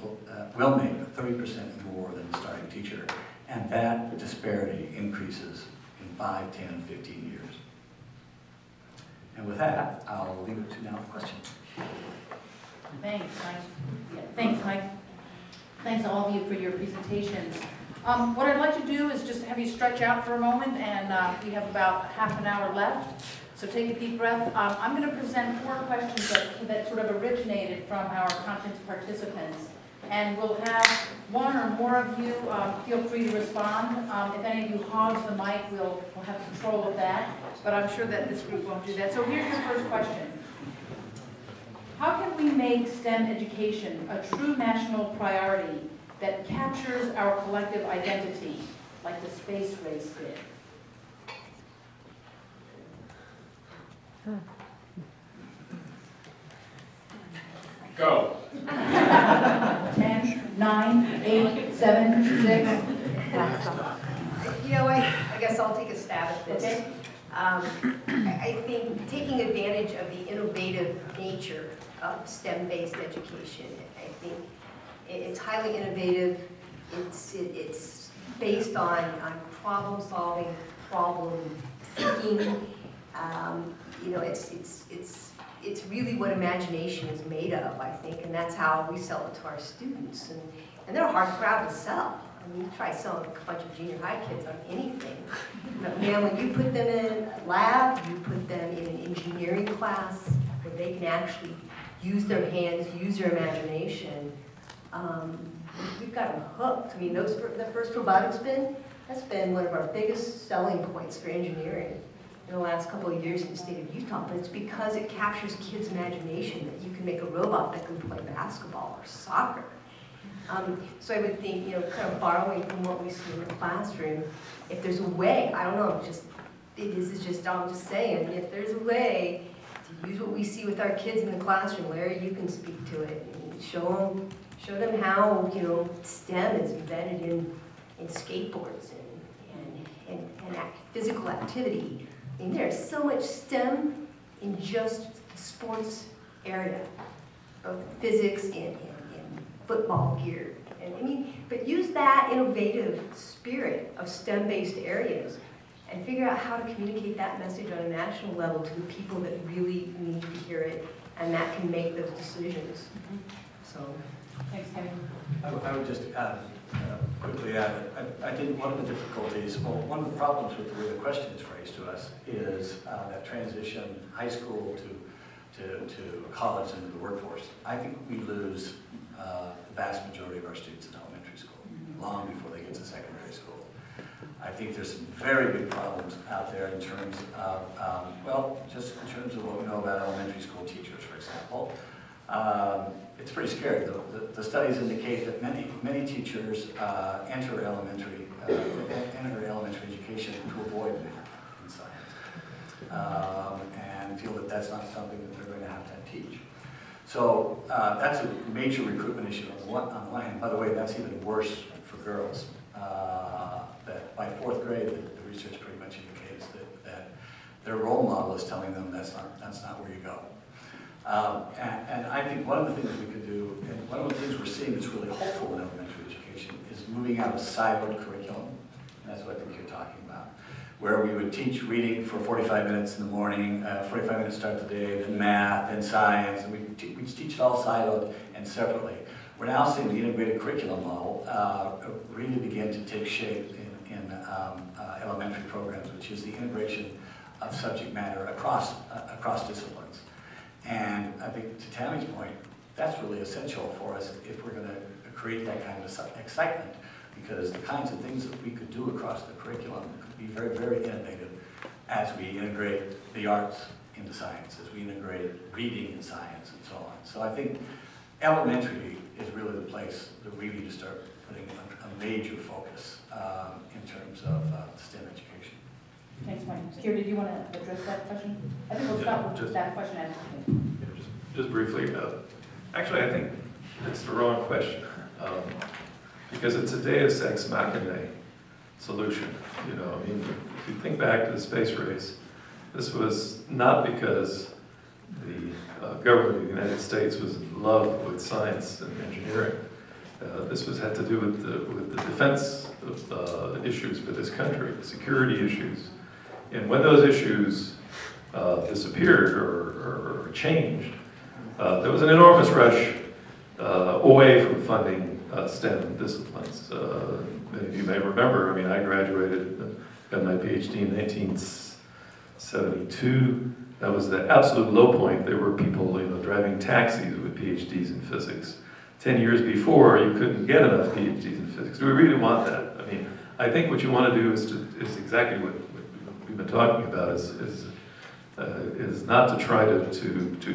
will make 30% more than the starting teacher. And that disparity increases in 5, 10, and 15 years. And with that, I'll leave it to now the question. Thanks, Mike. Yeah, thanks, Mike. Thanks all of you for your presentations. What I'd like to do is just have you stretch out for a moment, and we have about half an hour left. So take a deep breath. I'm going to present 4 questions that sort of originated from our conference participants. And we'll have one or more of you feel free to respond. If any of you hogs the mic, we'll have control of that. But I'm sure that this group won't do that. So here's your first question. How can we make STEM education a true national priority that captures our collective identity, like the space race did? Go. 10, 9, 8, 7, 6. You know, I guess I'll take a stab at this. Okay. I think taking advantage of the innovative nature of STEM-based education, I think it's highly innovative. It's based on problem solving, problem thinking. You know, it's really what imagination is made of, I think, and that's how we sell it to our students. And they're a hard crowd to sell. I mean, you try selling a bunch of junior high kids on anything. But man, when you put them in a lab, you put them in an engineering class where they can actually use their hands, use their imagination, we've got them hooked. I mean, the first robotics bin, that's been one of our biggest selling points for engineering. in the last couple of years in the state of Utah, but it's because it captures kids' imagination that you can make a robot that can play basketball or soccer. So I would think, kind of borrowing from what we see in the classroom, if there's a way, I don't know, I'm just saying, if there's a way to use what we see with our kids in the classroom, Larry, you can speak to it, and show them how, STEM is embedded in skateboards and physical activity. I mean, there's so much STEM in just the sports area, both physics and football gear. But use that innovative spirit of STEM-based areas and figure out how to communicate that message on a national level to the people that really need to hear it and that can make those decisions. So, Thanks, Kevin. I would just quickly add, I think one of the difficulties, well, one of the problems with the way the question is phrased to us is that transition, high school to college and the workforce. I think we lose the vast majority of our students in elementary school, long before they get to secondary school. I think there's some very big problems out there in terms of, just in terms of what we know about elementary school teachers, for example. It's pretty scary. The studies indicate that many teachers enter elementary education to avoid math and science, and feel that that's not something that they're going to have to teach. So that's a major recruitment issue on the one hand. By the way, that's even worse for girls. That by 4th grade, the research pretty much indicates that their role model is telling them that's not where you go. And I think one of the things we could do, and one of the things we're seeing that's really hopeful in elementary education, is moving out of siloed curriculum. And that's what I think you're talking about, where we would teach reading for 45 minutes in the morning, 45 minutes start the day, then math, then science, and we'd teach it all siloed and separately. We're now seeing the integrated curriculum model really begin to take shape in elementary programs, which is the integration of subject matter across disciplines. And I think to Tammy's point, that's really essential for us if we're going to create that kind of excitement, because the kinds of things that we could do across the curriculum could be very, very innovative as we integrate the arts into science, as we integrate reading in science and so on. So I think elementary is really the place that we need to start putting a major focus in terms of STEM education. Thanks, Mike. Kier, did you want to address that question? I think we'll start with that question after. Just briefly, actually I think it's the wrong question, because it's a Deus Ex Machina solution. If you think back to the space race, this was not because the government of the United States was in love with science and engineering. This had to do with the defense of issues for this country, security issues. And when those issues disappeared or changed, there was an enormous rush away from funding STEM disciplines. Many of you may remember, I graduated, got my PhD in 1972. That was the absolute low point. There were people driving taxis with PhDs in physics. 10 years before, you couldn't get enough PhDs in physics. Do we really want that? I think what you want to do is exactly what we've been talking about, is not to try to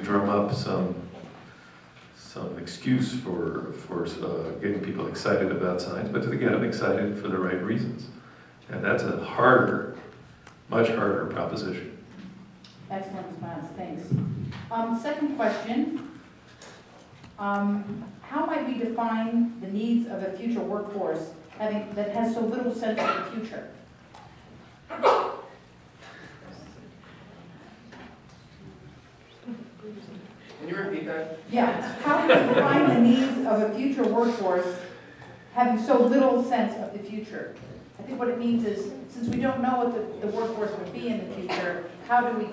drum up some excuse for getting people excited about science, but to get them excited for the right reasons. And that's a harder, much harder proposition. Excellent response, thanks. Second question. How might we define the needs of a future workforce that has so little sense of the future? Can you repeat that? Yeah. How do we define the needs of a future workforce having so little sense of the future? I think what it means is, since we don't know what the workforce will be in the future, how do we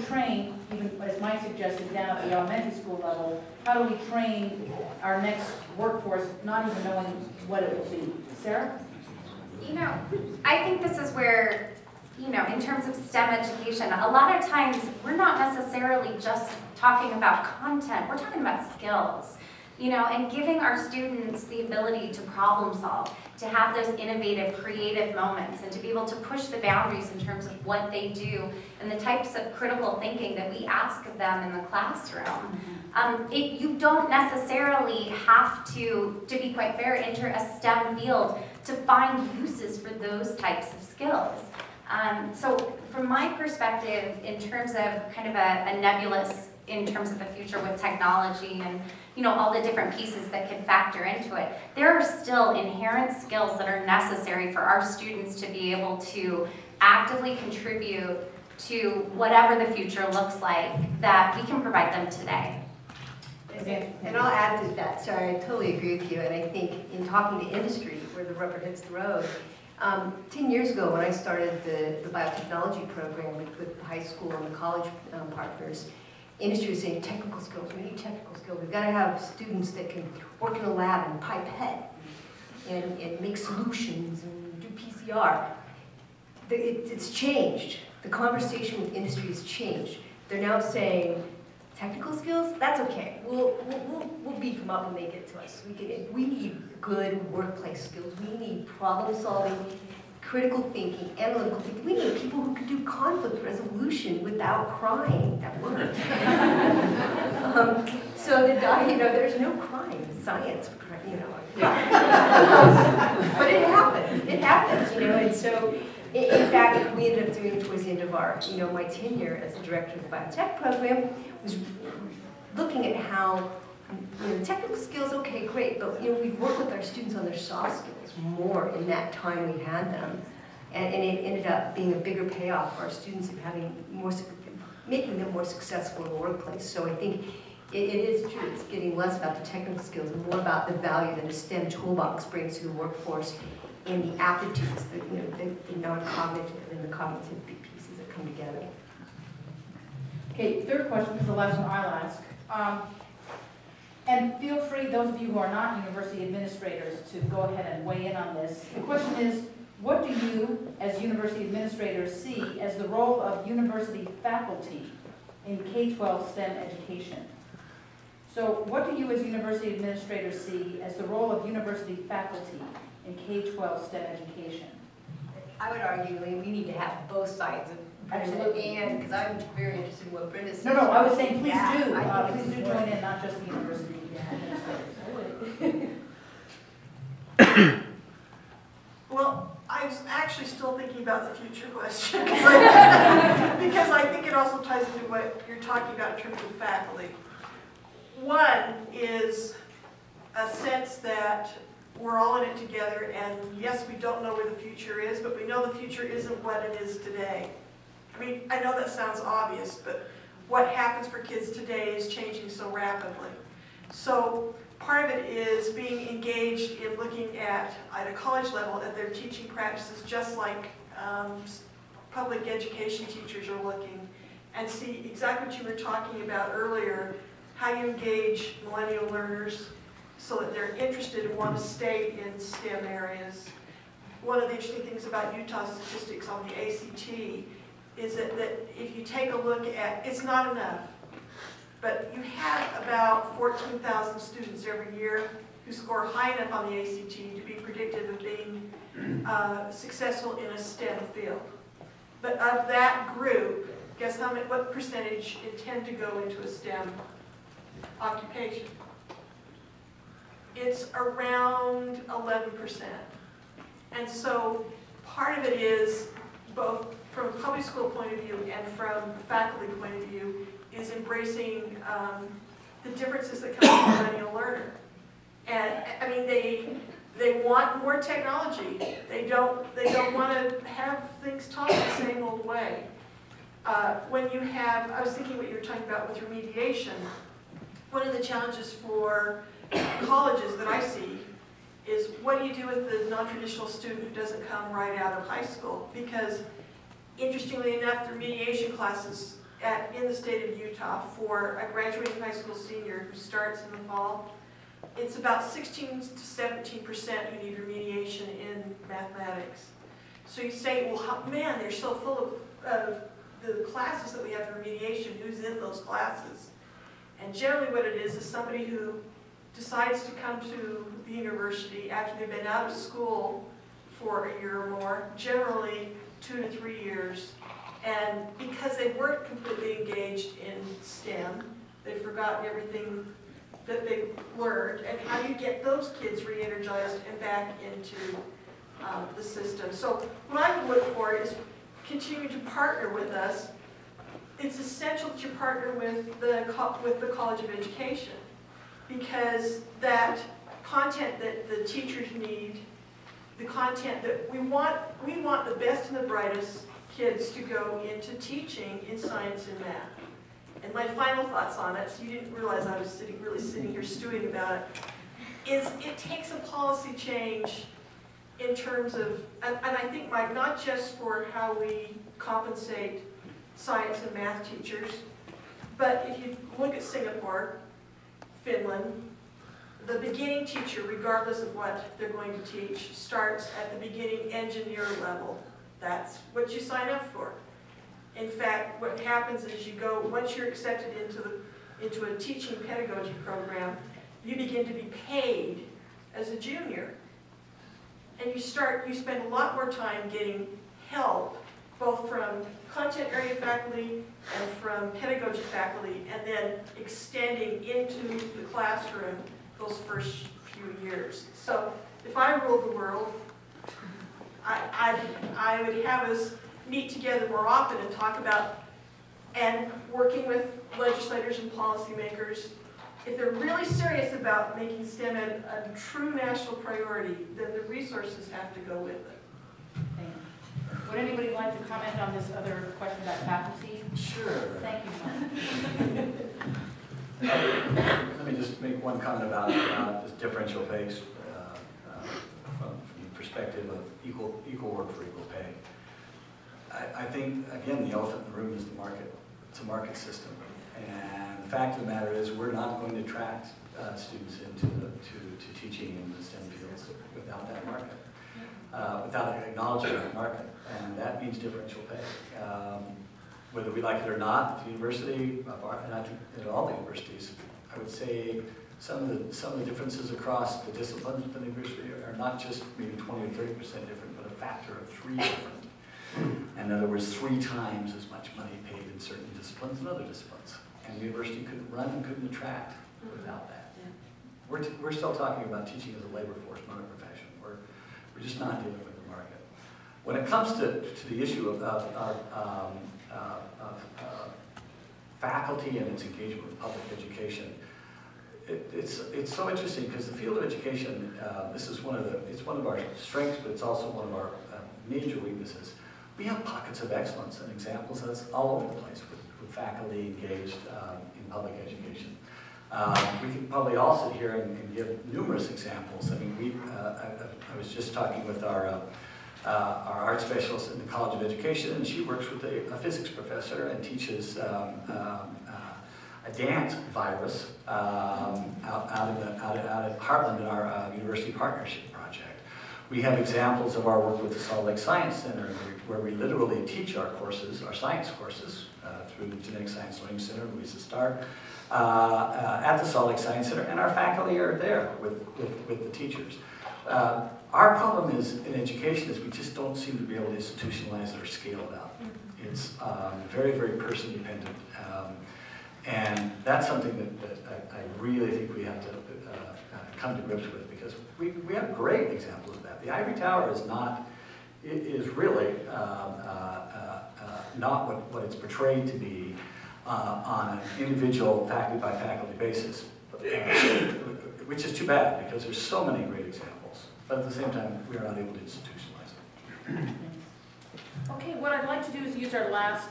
train, even as Mike suggested, down at the elementary school level, how do we train our next workforce not even knowing what it will be? Sarah? I think this is where, in terms of STEM education, a lot of times we're not necessarily just talking about content, we're talking about skills. you know, and giving our students the ability to problem solve, to have those innovative, creative moments, and to be able to push the boundaries in terms of what they do and the types of critical thinking that we ask of them in the classroom. You don't necessarily have to be quite fair, enter a STEM field to find uses for those types of skills. So from my perspective, in terms of kind of a nebulous in terms of the future with technology and, you know, all the different pieces that can factor into it, there are still inherent skills that are necessary for our students to be able to actively contribute to whatever the future looks like that we can provide them today. And I'll add to that, sorry, I totally agree with you, and I think in talking to industry, where the rubber hits the road, 10 years ago when I started the biotechnology program with the high school and the college partners, industry was saying technical skills, we need technical skills. We've got to have students that can work in a lab and pipette and make solutions and do PCR. It's changed. The conversation with industry has changed. They're now saying, technical skills, that's okay. We'll beef them up and they get to us. We need good workplace skills. We need problem solving, critical thinking, analytical thinking. We need people who can do conflict resolution without crying at work. So that, you know, there's no crime in science, you know. But it happens, you know, and so, in fact, we ended up doing towards the end of our, you know, my tenure as the director of the biotech program was looking at how, you know, technical skills, okay, great, but, you know, we work with our students on their soft skills more in that time we had them. And it ended up being a bigger payoff for our students of having more, making them more successful in the workplace. So I think it is true, it's getting less about the technical skills and more about the value that a STEM toolbox brings to the workforce and the aptitudes, that, you know, the non-cognitive and the cognitive pieces that come together. Okay, third question is the last one I'll ask. And feel free, those of you who are not university administrators, to go ahead and weigh in on this. The question is, what do you, as university administrators, see as the role of university faculty in K-12 STEM education? So what do you, as university administrators, see as the role of university faculty in K-12 STEM education? I would argue, Lee, we need to have both sides of Absolutely. and because I'm very interested in what Brenda said. No, I was saying please Yeah, do. I think Please it's do join in, not just the university administrators. Well, I was actually still thinking about the future question because I think it also ties into what you're talking about in terms of faculty. One is a sense that we're all in it together, and yes, we don't know where the future is, but we know the future isn't what it is today. I mean, I know that sounds obvious, but what happens for kids today is changing so rapidly. So part of it is being engaged in looking at a college level, at their teaching practices, just like public education teachers are looking, and see exactly what you were talking about earlier, how you engage millennial learners so that they're interested and want to stay in STEM areas. One of the interesting things about Utah statistics on the ACT is that if you take a look at, it's not enough, but you have about 14,000 students every year who score high enough on the ACT to be predictive of being successful in a STEM field. But of that group, guess what percentage intend to go into a STEM occupation? It's around 11%. And so part of it is, both from a public school point of view and from a faculty point of view, is embracing the differences that come from a millennial learner. And I mean, they want more technology. They don't want to have things taught the same old way. When you have, I was thinking what you were talking about with remediation. One of the challenges for colleges that I see is, what do you do with the non-traditional student who doesn't come right out of high school? Because interestingly enough, the remediation classes in the state of Utah for a graduating high school senior who starts in the fall, it's about 16 to 17% who need remediation in mathematics. So you say, well, man, they're so full of the classes that we have for remediation, who's in those classes? And generally what it is somebody who decides to come to the university after they've been out of school for a year or more, generally 2 to 3 years, and because they weren't completely engaged in STEM, they've forgotten everything that they learned, and how do you get those kids re-energized and back into the system. So what I would look for is continue to partner with us. It's essential that you partner with the College of Education, because that content that the teachers need, the content that we want the best and the brightest kids to go into teaching in science and math. And my final thoughts on it, so you didn't realize I was really sitting here stewing about it, is it takes a policy change in terms of, and I think, Mike, not just for how we compensate science and math teachers, but if you look at Singapore, Finland, the beginning teacher, regardless of what they're going to teach, starts at the beginning engineer level. That's what you sign up for. In fact, what happens is you go, once you're accepted into a teaching pedagogy program, you begin to be paid as a junior. And you spend a lot more time getting help, both from content area faculty and from pedagogy faculty, and then extending into the classroom those first few years. So if I ruled the world, I would have us meet together more often and talk about, and working with legislators and policymakers, if they're really serious about making STEM a true national priority, then the resources have to go with it. Thank you. Would anybody like to comment on this other question about faculty? Sure. Thank you, Mike. Let me just make one comment about this differential pay from the perspective of equal work for equal pay. I think, again, the elephant in the room is the market. It's a market system. And the fact of the matter is we're not going to attract students into to teaching in the STEM fields without that market, without acknowledging that market. And that means differential pay. Whether we like it or not, at the university, and I think at all the universities, I would say some of the differences across the disciplines within the university are not just maybe 20 or 30% different, but a factor of 3 different. In other words, 3 times as much money paid in certain disciplines than other disciplines. And the university couldn't run and couldn't attract without that. Yeah. We're still talking about teaching as a labor force, not a profession. We're just not dealing with the market. When it comes to the issue of faculty and its engagement with public education, it's so interesting because the field of education, it's one of our strengths, but it's also one of our major weaknesses. We have pockets of excellence and examples that's all over the place with faculty engaged in public education. We could probably all sit here and give numerous examples. I mean, I was just talking with our art specialist in the College of Education, and she works with a physics professor and teaches a dance virus out at Heartland in our university partnership project. We have examples of our work with the Salt Lake Science Center, where we literally teach our courses, our science courses, through the Genetic Science Learning Center, Louisa Starr, at the Salt Lake Science Center, and our faculty are there with the teachers. Our problem is in education is we just don't seem to be able to institutionalize it or scale it up. It's very, very person dependent. And that's something that I really think we have to come to grips with, because we have great examples of that. The Ivory Tower is really not what it's portrayed to be on an individual faculty by faculty basis, which is too bad because there's so many great examples. But at the same time, we are not able to institutionalize it. Okay, what I'd like to do is use our last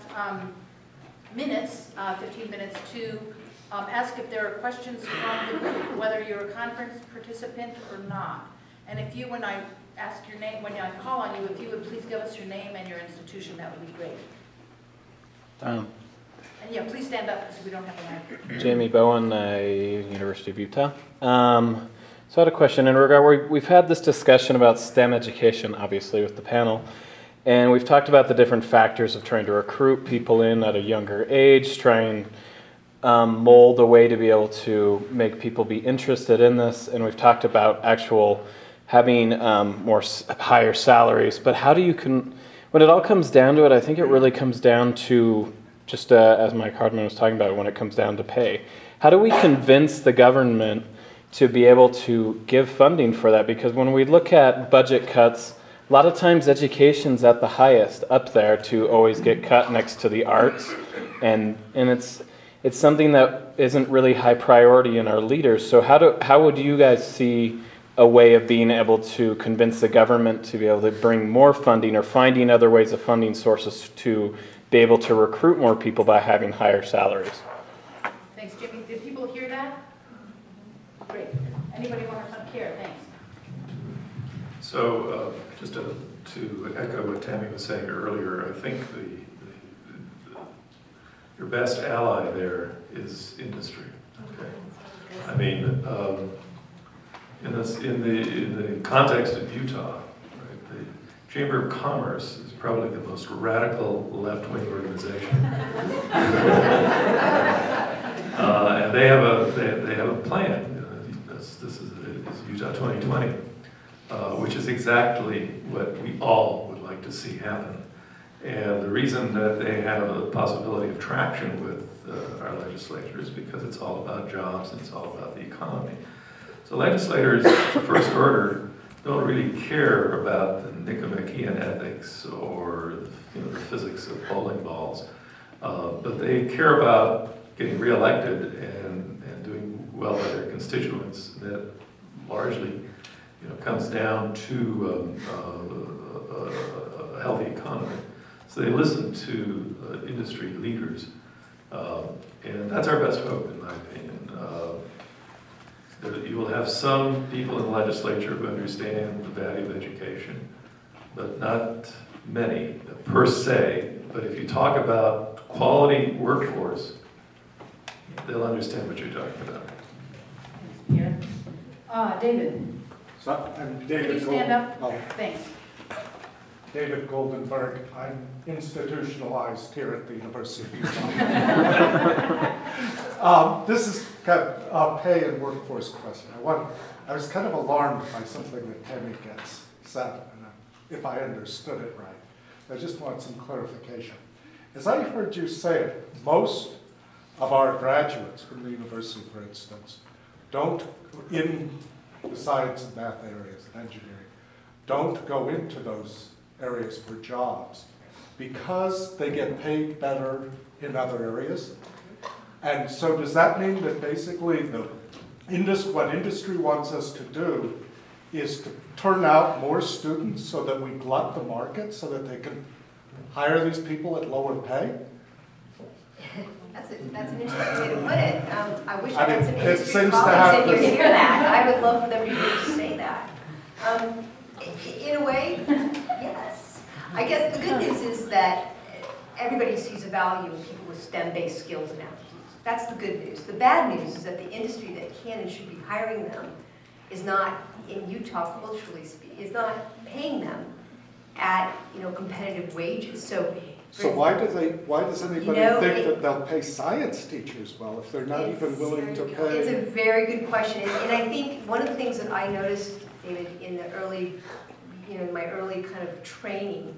minutes, 15 minutes, to ask if there are questions from the group, whether you're a conference participant or not. And if you, when I ask your name, when I call on you, if you would please give us your name and your institution, that would be great. And yeah, please stand up because we don't have a mic. Jamie Bowen, University of Utah. So I had a question in regard, we've had this discussion about STEM education, obviously, with the panel. And we've talked about the different factors of trying to recruit people in at a younger age, trying mold a way to be able to make people be interested in this, and we've talked about actual having higher salaries, but how do you when it all comes down to it, I think it really comes down to just as Mike Hardman was talking about, when it comes down to pay. How do we convince the government to be able to give funding for that? Because when we look at budget cuts, a lot of times education's at the highest up there to always get cut next to the arts, and it's something that isn't really high priority in our leaders. So how would you guys see a way of being able to convince the government to be able to bring more funding or finding other ways of funding sources to be able to recruit more people by having higher salaries? Thanks, Jimmy. Did people hear that? Great. Anybody want to come here? Thanks. So just to echo what Tammy was saying earlier, I think your best ally there is industry. Okay, I mean, in the context of Utah, right, the Chamber of Commerce is probably the most radical left-wing organization, and they have a plan. This is Utah 2020, which is exactly what we all would like to see happen. And the reason that they have a possibility of traction with our legislature is because it's all about jobs and it's all about the economy. So legislators, first order, don't really care about the Nicomachean ethics or the physics of bowling balls, but they care about getting reelected and doing well by their constituents. That largely comes down to a healthy economy. So they listen to industry leaders, and that's our best hope, in my opinion. That you will have some people in the legislature who understand the value of education, but not many per se. But if you talk about quality workforce, they'll understand what you're talking about. Here. David. So, I'm Could David you stand up? Oh, Thanks. David Goldenberg. I'm institutionalized here at the University of Utah. This is kind of a pay and workforce question. I was kind of alarmed by something that Tammy gets said, and if I understood it right. I just want some clarification. As I heard you say it, most of our graduates from the university, for instance, in the science and math areas and engineering, don't go into those areas for jobs because they get paid better in other areas. And so does that mean that basically what industry wants us to do is to turn out more students so that we glut the market so that they can hire these people at lower pay? That's an interesting way to put it. I wish I had some it industry seems to colleagues have in here to this- hear that. I would love for them to be able to say that. In a way, yes. I guess the good news is that everybody sees a value in people with STEM-based skills and aptitudes. That's the good news. The bad news is that the industry that can and should be hiring them is not, in Utah culturally speaking, is not paying them at competitive wages. So why does anybody think that they'll pay science teachers well if they're not even willing to pay? It's a very good question, and I think one of the things that I noticed, David, in the early, my early kind of training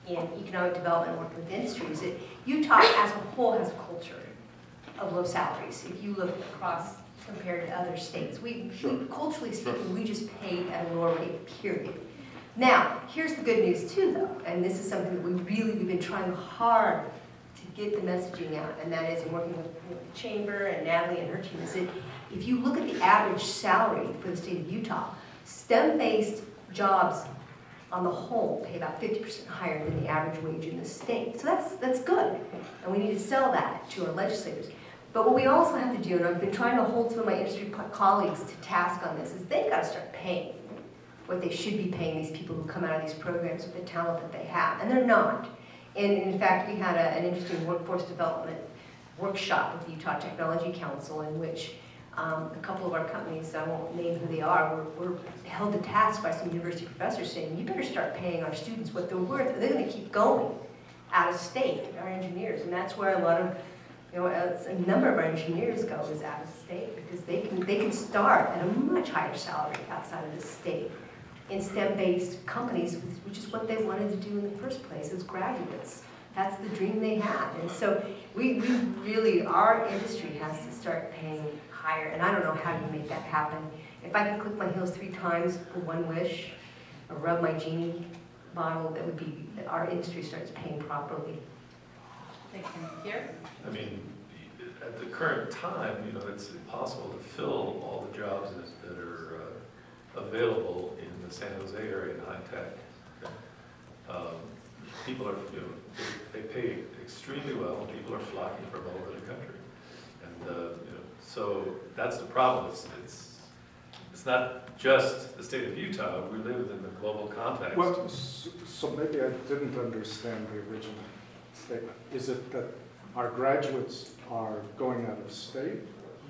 in economic development and working with industry is that Utah as a whole has a culture of low salaries. If you look across compared to other states, we culturally speaking, we just pay at a lower rate, period. Now, here's the good news too, though, and this is something that we've been trying hard to get the messaging out, and that is in working with the Chamber and Natalie and her team, is that if you look at the average salary for the state of Utah, STEM-based jobs on the whole pay about 50% higher than the average wage in the state. So that's good, and we need to sell that to our legislators. But what we also have to do, and I've been trying to hold some of my industry colleagues to task on this, is they've got to start paying what they should be paying these people who come out of these programs with the talent that they have, and they're not. And in fact, we had an interesting workforce development workshop with the Utah Technology Council in which a couple of our companies, I won't name who they are, were held to task by some university professors saying, you better start paying our students what they're worth, or they're going to keep going out of state, our engineers. And that's where a lot of You know, a number of our engineers go is out of state because they can start at a much higher salary outside of the state in STEM-based companies, which is what they wanted to do in the first place as graduates. That's the dream they had. And so we really, our industry has to start paying higher. And I don't know how you make that happen. If I could click my heels 3 times for one wish, or rub my genie bottle, that would be, our industry starts paying properly. Thank you. Here? I mean, at the current time, you know, it's impossible to fill all the jobs that are available in the San Jose area in high tech. People are, you know, they pay extremely well, and people are flocking from all over the country. And, you know, so that's the problem. It's not just the state of Utah. We live in the global context. Well, so maybe I didn't understand the original statement. Is it that our graduates are going out of state?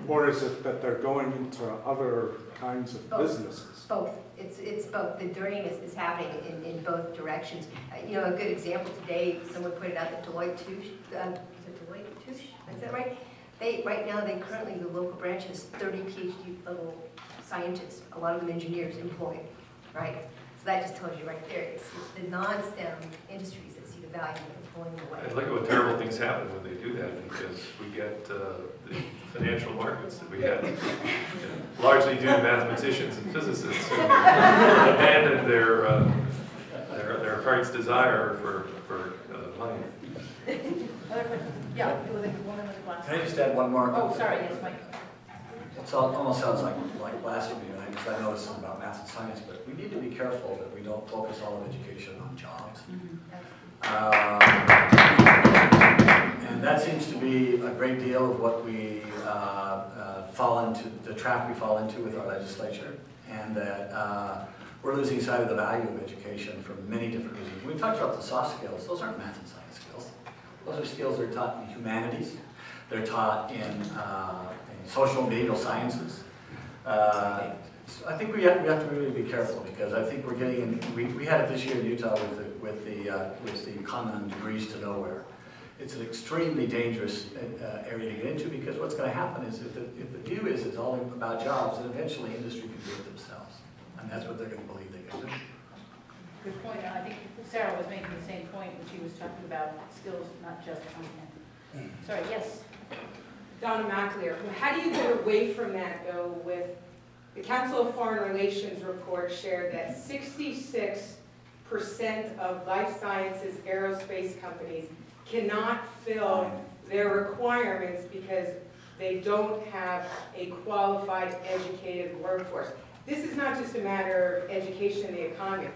Or is it that they're going into other kinds of businesses? Both. It's both. The learning is happening in both directions. You know, a good example today, someone pointed out that Deloitte Touche, is it Deloitte Touche? Is that right? Right now, currently, the local branch has 30 PhD level scientists, a lot of them engineers employed, right? So that just tells you right there, it's the non-STEM industries that see the value of pulling away. And look at what terrible things happen when they do that, because we get the financial markets that we had, largely due to mathematicians and physicists who abandoned their heart's desire for money. Other question? Yeah, it was a woman with a glass. Can I just add one more? Oh, sorry, yes, Mike. It almost sounds like blasphemy, right? Because I know this is about math and science, but we need to be careful that we don't focus all of education on jobs. And that seems to be a great deal of what we fall into, the trap we fall into with our legislature, and that we're losing sight of the value of education for many different reasons. When we talked about the soft skills, those aren't math and science skills. Those are skills that are taught in humanities. They're taught in social and behavioral sciences. So I think we have to really be careful, because I think we're getting in, we had it this year in Utah with the comment on degrees to nowhere. It's an extremely dangerous area to get into, because what's going to happen is if the view is it's all about jobs, then eventually industry can do it themselves. And that's what they're going to believe they can do. Good point. I think Sarah was making the same point when she was talking about skills, not just content. Sorry, yes? Donna McAleer, how do you get away from that, though, with the Council of Foreign Relations report shared that 66% of life sciences aerospace companies cannot fill their requirements because they don't have a qualified, educated workforce. This is not just a matter of education in the economy.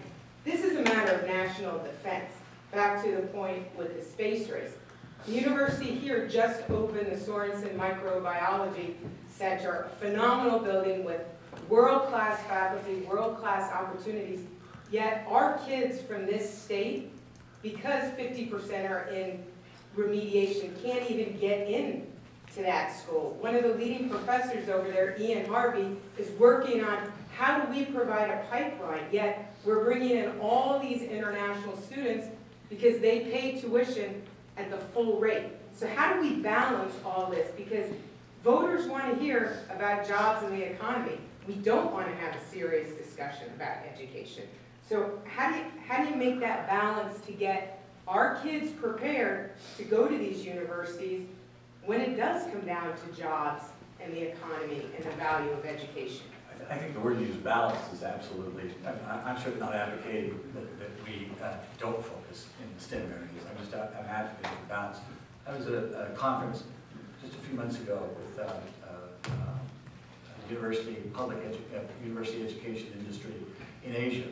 This is a matter of national defense. Back to the point with the space race. The university here just opened the Sorensen Microbiology Center, a phenomenal building with world-class faculty, world-class opportunities. Yet our kids from this state, because 50% are in remediation, can't even get in to that school. One of the leading professors over there, Ian Harvey, is working on how do we provide a pipeline, yet we're bringing in all these international students because they pay tuition at the full rate. So how do we balance all this? Because voters want to hear about jobs in the economy. We don't want to have a serious discussion about education. So how do you make that balance to get our kids prepared to go to these universities when it does come down to jobs and the economy and the value of education? I think the word you use, balance, is absolutely, I'm certainly not advocating that we don't focus in the STEM areas. I'm advocating for balance. I was at a conference just a few months ago with university education industry in Asia.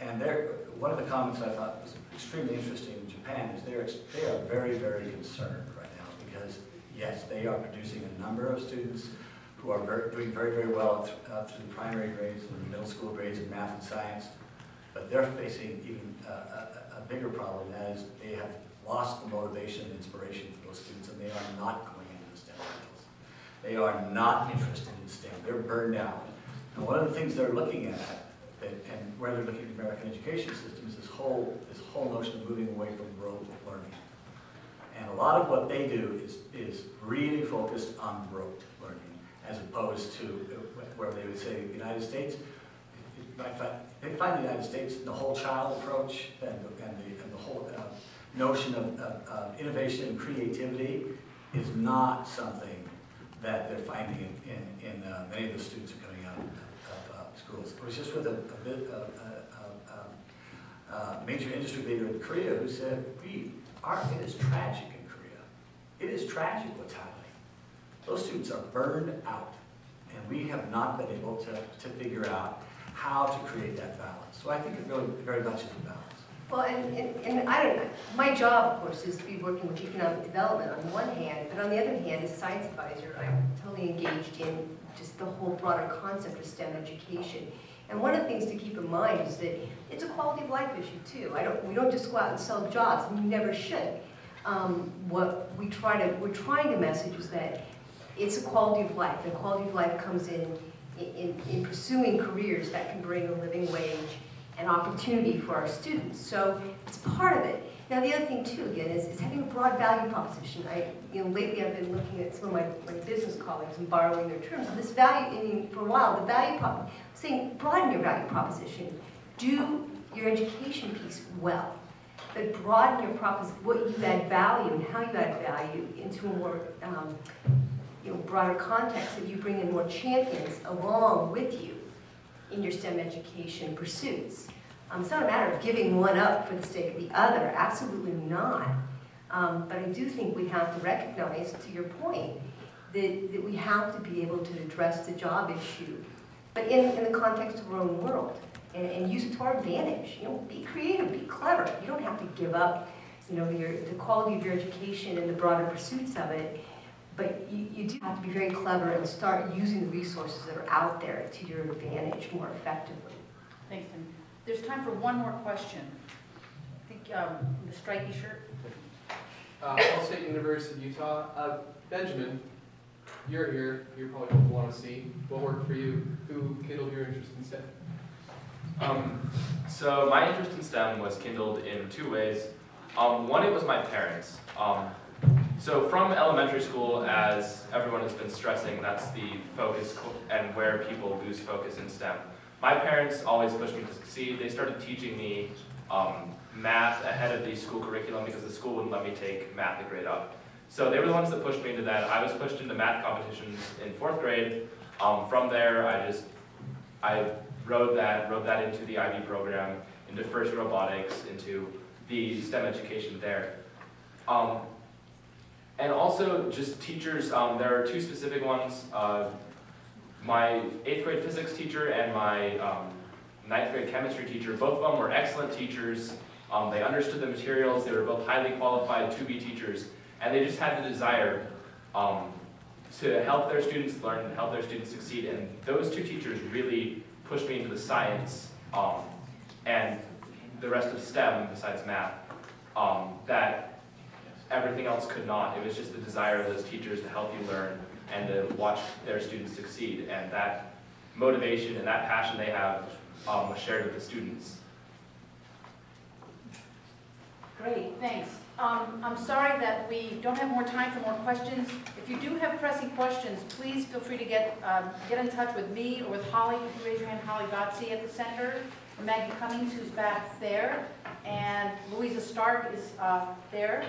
And one of the comments I thought was extremely interesting in Japan is they are very, very concerned right now, because yes, they are producing a number of students who are doing very, very well up through the primary grades and the middle school grades in math and science, but they're facing even a bigger problem. That is, they have lost the motivation and inspiration for those students, and they are not going into the STEM fields. They are not interested in STEM. They're burned out. And one of the things they're looking at, and where they're looking at the American education system, is this whole notion of moving away from rote learning. And a a lot of what they do is really focused on rote learning, as opposed to where they would say the United States. They find the United States, the whole child approach and the whole notion of innovation and creativity is not something that they're finding in many of the students who are coming out of schools. I was just with a major industry leader in Korea who said, it is tragic in Korea. It is tragic what's happening. Those students are burned out, and we have not been able to figure out how to create that balance. So I think it really very much is a balance. Well, and I don't know, my job, of course, is to be working with economic development on one hand, but on the other hand, as science advisor, I'm totally engaged in just the whole broader concept of STEM education. And one of the things to keep in mind is that it's a quality of life issue too. We don't just go out and sell jobs, and we never should. What we're trying to message is that it's a quality of life, and quality of life comes in pursuing careers that can bring a living wage and opportunity for our students. So it's part of it. Now the other thing too, again, is having a broad value proposition. Lately I've been looking at some of my business colleagues and borrowing their terms. And this value, for a while, the value prop, saying broaden your value proposition. Do your education piece well, but broaden your proposition, what you add value and how you add value into a more broader context, that you bring in more champions along with you in your STEM education pursuits. It's not a matter of giving one up for the sake of the other, absolutely not. But I do think we have to recognize, to your point, that we have to be able to address the job issue, but in the context of our own world, and use it to our advantage. Be creative, be clever. You don't have to give up, the quality of your education and the broader pursuits of it. But you do have to be very clever and start using the resources that are out there to your advantage more effectively. Thanks, Tim. There's time for one more question. I think the stripy shirt. Ball State University of Utah. Benjamin, you're here. You're probably going to want to see what worked for you. Who kindled your interest in STEM? So my interest in STEM was kindled in two ways. One, it was my parents. So from elementary school, as everyone has been stressing, that's the focus and where people lose focus in STEM. My parents always pushed me to succeed. They started teaching me math ahead of the school curriculum because the school wouldn't let me take math a grade up. So they were the ones that pushed me into that. I was pushed into math competitions in 4th grade. From there, I rode that into the IB program, into FIRST Robotics, into the STEM education there. And also just teachers, there are two specific ones. My 8th grade physics teacher and my 9th grade chemistry teacher, both of them were excellent teachers. They understood the materials, they were both highly qualified to be teachers, and they just had the desire to help their students learn and help their students succeed. And those two teachers really pushed me into the science and the rest of STEM besides math that everything else could not. It was just the desire of those teachers to help you learn and to watch their students succeed. And that motivation and that passion they have was shared with the students. Great, thanks. I'm sorry that we don't have more time for more questions. If you do have pressing questions, please feel free to get in touch with me or with Holly. You can raise your hand, Holly Gotze at the center, or Maggie Cummings, who's back there, and Louisa Stark is there.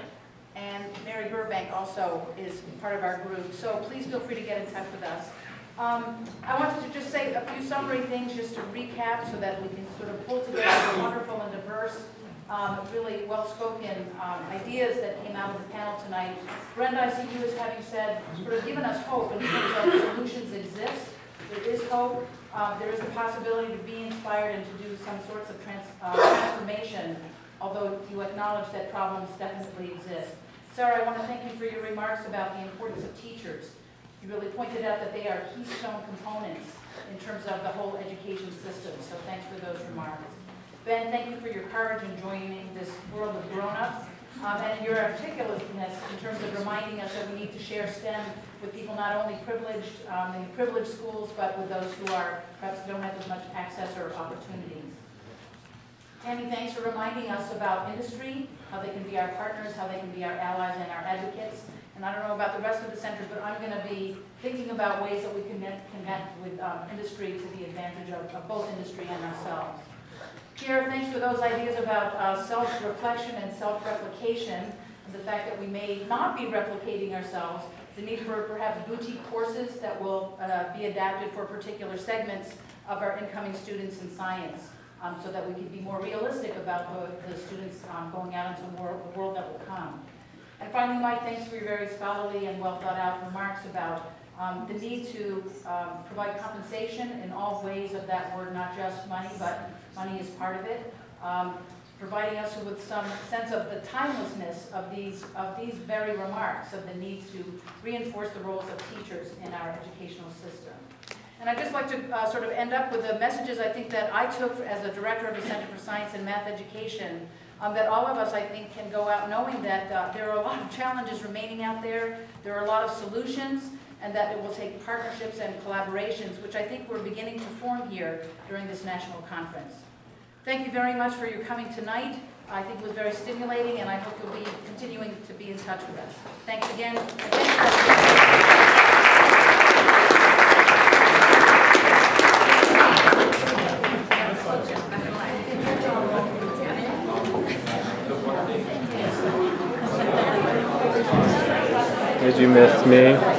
And Mary Burbank also is part of our group, so please feel free to get in touch with us. I wanted to just say a few summary things just to recap so that we can sort of pull together the wonderful and diverse, really well-spoken ideas that came out of the panel tonight. Brenda, I see you as having said, sort of given us hope in terms of solutions exist. There is hope. There is the possibility to be inspired and to do some sorts of transformation, although you acknowledge that problems definitely exist. Sarah, I want to thank you for your remarks about the importance of teachers. You really pointed out that they are keystone components in terms of the whole education system, so thanks for those remarks. Ben, thank you for your courage in joining this world of grown-ups, and your articulateness in terms of reminding us that we need to share STEM with people not only privileged in privileged schools, but with those who are perhaps don't have as much access or opportunities. Tammy, thanks for reminding us about industry, how they can be our partners, how they can be our allies and our advocates. And I don't know about the rest of the centers, but I'm going to be thinking about ways that we can connect with industry to the advantage of both industry and ourselves. Pierre, thanks for those ideas about self-reflection and self-replication, and the fact that we may not be replicating ourselves, the need for perhaps boutique courses that will be adapted for particular segments of our incoming students in science, so that we can be more realistic about the students going out into the world that will come. And finally, Mike, thanks for your very scholarly and well thought out remarks about the need to provide compensation in all ways of that word, not just money, but money is part of it. Providing us with some sense of the timelessness of these very remarks, of the need to reinforce the roles of teachers in our educational system. And I'd just like to sort of end up with the messages I think that I took as a director of the Center for Science and Math Education, that all of us, I think, can go out knowing that there are a lot of challenges remaining out there, there are a lot of solutions, and that it will take partnerships and collaborations, which I think we're beginning to form here during this national conference. Thank you very much for your coming tonight. I think it was very stimulating, and I hope you'll be continuing to be in touch with us. Thanks again. And Did you miss me?